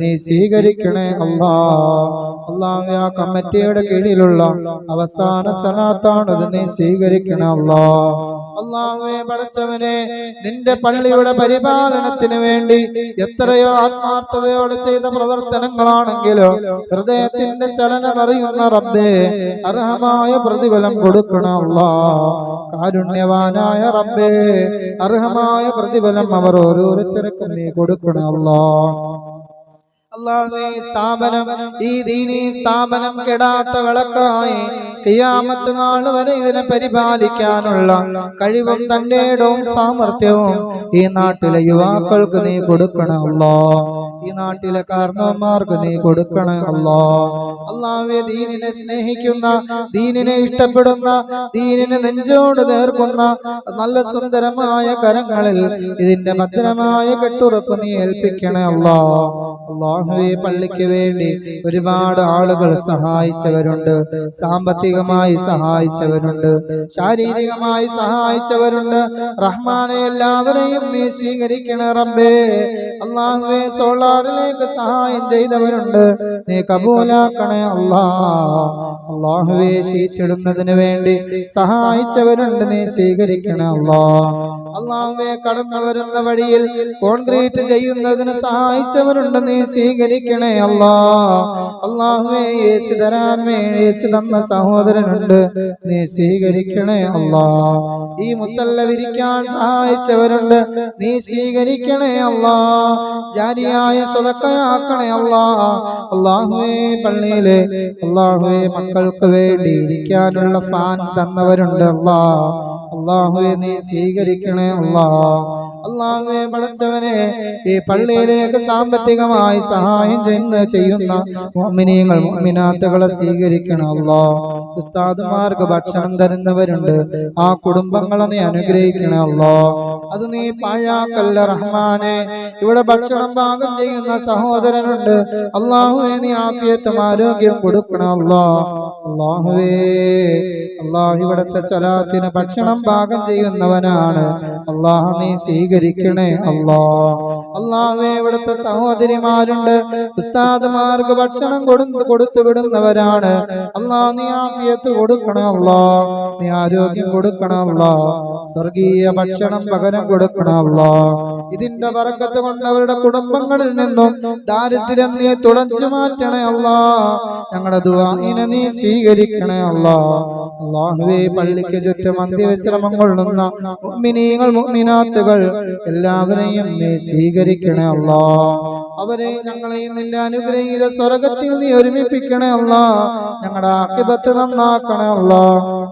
നീ സ്വീകരിക്കണേ അല്ലാഹ്. അല്ലാഹുവേ, ആ കമ്മിറ്റിയുടെ കീഴിലുള്ള അവസാന സലാത്താണത്, നീ സ്വീകരിക്കണേ അല്ലാഹ്. അല്ലാഹുവേ, പടച്ചവനെ, നിന്റെ പള്ളിയുടെ പരിപാലനത്തിന് വേണ്ടി എത്രയോ ആത്മാർത്ഥതയോടെ ചെയ്ത പ്രവർത്തനങ്ങളാണെങ്കിലോ ഹൃദയത്തിന്റെ ചലനമറിയുന്ന റബ്ബേ, അർഹമായ പ്രതിഫലം കൊടുക്കണം അല്ലാഹ്. കാരുണ്യവാനായ റബ്ബേ, അർഹമായ പ്രതിഫലം അവർ ഓരോരുത്തർക്കും നീ കൊടുക്കണം അല്ലാഹ്. അല്ലാഹുവേ, ഈ ദീനീ സ്ഥാപനം കെടാത്ത വിളക്കായി ഖിയാമത്ത് നാൾ വരെ ഇതിനെ പരിപാലിക്കാനുള്ള കഴിവും തന്റെ ഇടവും സാമർത്ഥ്യവും ഈ നാട്ടിലെ യുവാക്കൾക്ക് നീ കൊടുക്കണം അല്ലാഹ്. ഈ നാട്ടിലെ കാരണവന്മാർക്ക് നീ കൊടുക്കണം അല്ലാഹ്. അല്ലാഹുവേ, ദീനിനെ സ്നേഹിക്കുന്ന, ദീനിനെ ഇഷ്ടപ്പെടുന്ന, ദീനിനെ നെഞ്ചോട് നേർക്കുന്ന നല്ല സുന്ദരമായ കരങ്ങളിൽ ഇതിന്റെ ഭദ്രമായ കെട്ടുറപ്പ് നീ ഏൽപ്പിക്കണേ അല്ലാഹ്. അല്ലാഹുവേ, പള്ളിക്ക് വേണ്ടി ഒരുപാട് ആളുകൾ സഹായിച്ചവരുണ്ട്, സാമ്പത്തികമായി സഹായിച്ചവരുണ്ട്, ശാരീരികമായി സഹായിച്ചവരുണ്ട്. റഹ്മാനെ, എല്ലാവരെയും നീ സ്വീകരിക്കണേ റബ്ബേ. അല്ലാഹുവേ, സോളാറിലേക്ക് സഹായം ചെയ്തവരുണ്ട്, നീ കബൂലാക്കണേ അല്ലാഹ്. അല്ലാഹുവേ, ഷീറ്റിടുന്നതിന് വേണ്ടി സഹായിച്ചവരുണ്ട്, നീ സ്വീകരിക്കണേ അല്ലാഹ്. അള്ളാഹുവേ കടന്നു വരുന്ന വഴിയിൽ കോൺക്രീറ്റ് ചെയ്യുന്നതിന് സഹായിച്ചവരുണ്ട്, നീ സ്വീകരിക്കണേ അല്ലാ. അള്ളാഹുവേ ഏസി തരാൻ മേടിച്ച് തന്ന സഹോദരനുണ്ട്, നീ സ്വീകരിക്കണേ അല്ലാ. ഈ മുസല്ല വിരിക്കാൻ സഹായിച്ചവരുണ്ട്, നീ സ്വീകരിക്കണേ അല്ലാ. ജാരിയായ സ്വതക്കയാക്കണേ അല്ലാ. അള്ളാഹുവേ പള്ളിയിലെ അള്ളാഹുവേ മക്കൾക്ക് വേണ്ടി ഇരിക്കാനുള്ള ഫാൻ തന്നവരുണ്ട് അല്ലാ. അള്ളാഹുവേ നീ സ്വീകരിക്കണേ അല്ലാ. അള്ളാഹുവേ പടച്ചവനെ ഈ പള്ളിയിലേക്ക് സാമ്പത്തികമായി സഹായം ചെയ്യുന്ന മുഅ്മിനീങ്ങൾ മുഅ്മിനാത്തുകളെ സ്വീകരിക്കണം അല്ലാ. ഉസ്താദുമാർക്ക് ഭക്ഷണം തരുന്നവരുണ്ട്, ആ കുടുംബങ്ങളെ നീ അനുഗ്രഹിക്കണം അല്ലാ. അത് നീ പാഴാക്കല്ല റഹ്മാനെ. ഇവിടെ ഭക്ഷണം പാകം ചെയ്യുന്ന സഹോദരനുണ്ട്, അള്ളാഹുവേ നീ ആഫിയത്തും ആരോഗ്യം കൊടുക്കണം അല്ലാ. അള്ളാഹുവേ അള്ളാഹു ഇവിടത്തെ സ്വലാത്തിന് ഭക്ഷണം പാകം ചെയ്യുന്നവനാണ്, അള്ളാഹു നീ സ്വീകരിക്കണേ അല്ലാ. അള്ളാഹുവേ ഇവിടുത്തെ സഹോദരിമാരുണ്ട്, ഉസ്താദുമാർക്ക് ഭക്ഷണം കൊടുത്തു വിടുന്നവരാണ്, അള്ളാഹു നീ ആഫിയത്ത് കൊടുക്കണം അല്ലാ. നീ ആരോഗ്യം കൊടുക്കണം അല്ലാ. സ്വർഗീയ ഭക്ഷണം പകരം കൊടുക്കണം അല്ലാ. ഇതിന്റെ ബറക്കത്ത് കൊണ്ട് അവരുടെ കുടുംബങ്ങളിൽ നിന്നും ദാരിദ്ര്യം നീ തുടച്ചു മാറ്റണേ അല്ലാ. ഞങ്ങളുടെ ദുആഇനെ നീ സ്വീകരിക്കണേ അല്ലാ. അല്ലാഹുവേ പള്ളിക്ക് ചുറ്റും അന്ത്യവിശ്രമം കൊള്ളുന്ന മുഅ്മിനീങ്ങൾ മുഅ്മിനാത്തുകൾ എല്ലാവരെയും നീ സ്വീകരിക്കണേ അല്ലാ. അവരെ ഞങ്ങളെയും നിന്റെ അനുഗ്രഹീത സ്വർഗ്ഗത്തിൽ നീ ഒരുമിപ്പിക്കണേ അല്ലാ. ഞങ്ങളുടെ ആഖിബത്ത് നന്നാക്കണേ അല്ലാ.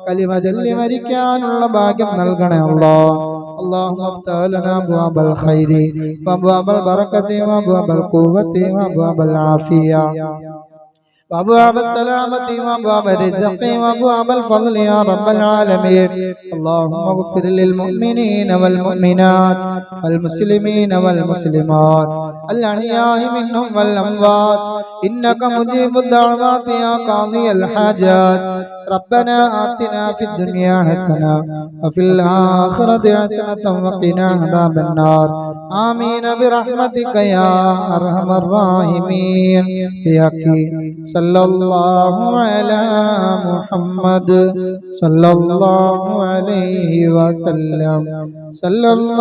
കലിമ ചൊല്ലി മരിക്കാനുള്ള ഭാഗ്യം നൽകണേ അല്ലാ. اللهم افتح لنا ابواب الخير وابواب البركه وابواب القوه وابواب العافيه وابواب السلامة وابواب الرزق وابواب الفضل يا رب العالمين. اللهم اغفر للمؤمنين والمؤمنات والمسلمين والمسلمات الأحياء منهم والأموات إنك مجيب الدعوات يا قاضي الحاجات. ربنا آتنا في الدنيا حسنة وفي الآخرة حسنة وقنا عذاب النار. آمين برحمتك يا أرحم الراحمين. بحق صلى الله على محمد صلى الله عليه وسلم صلى الله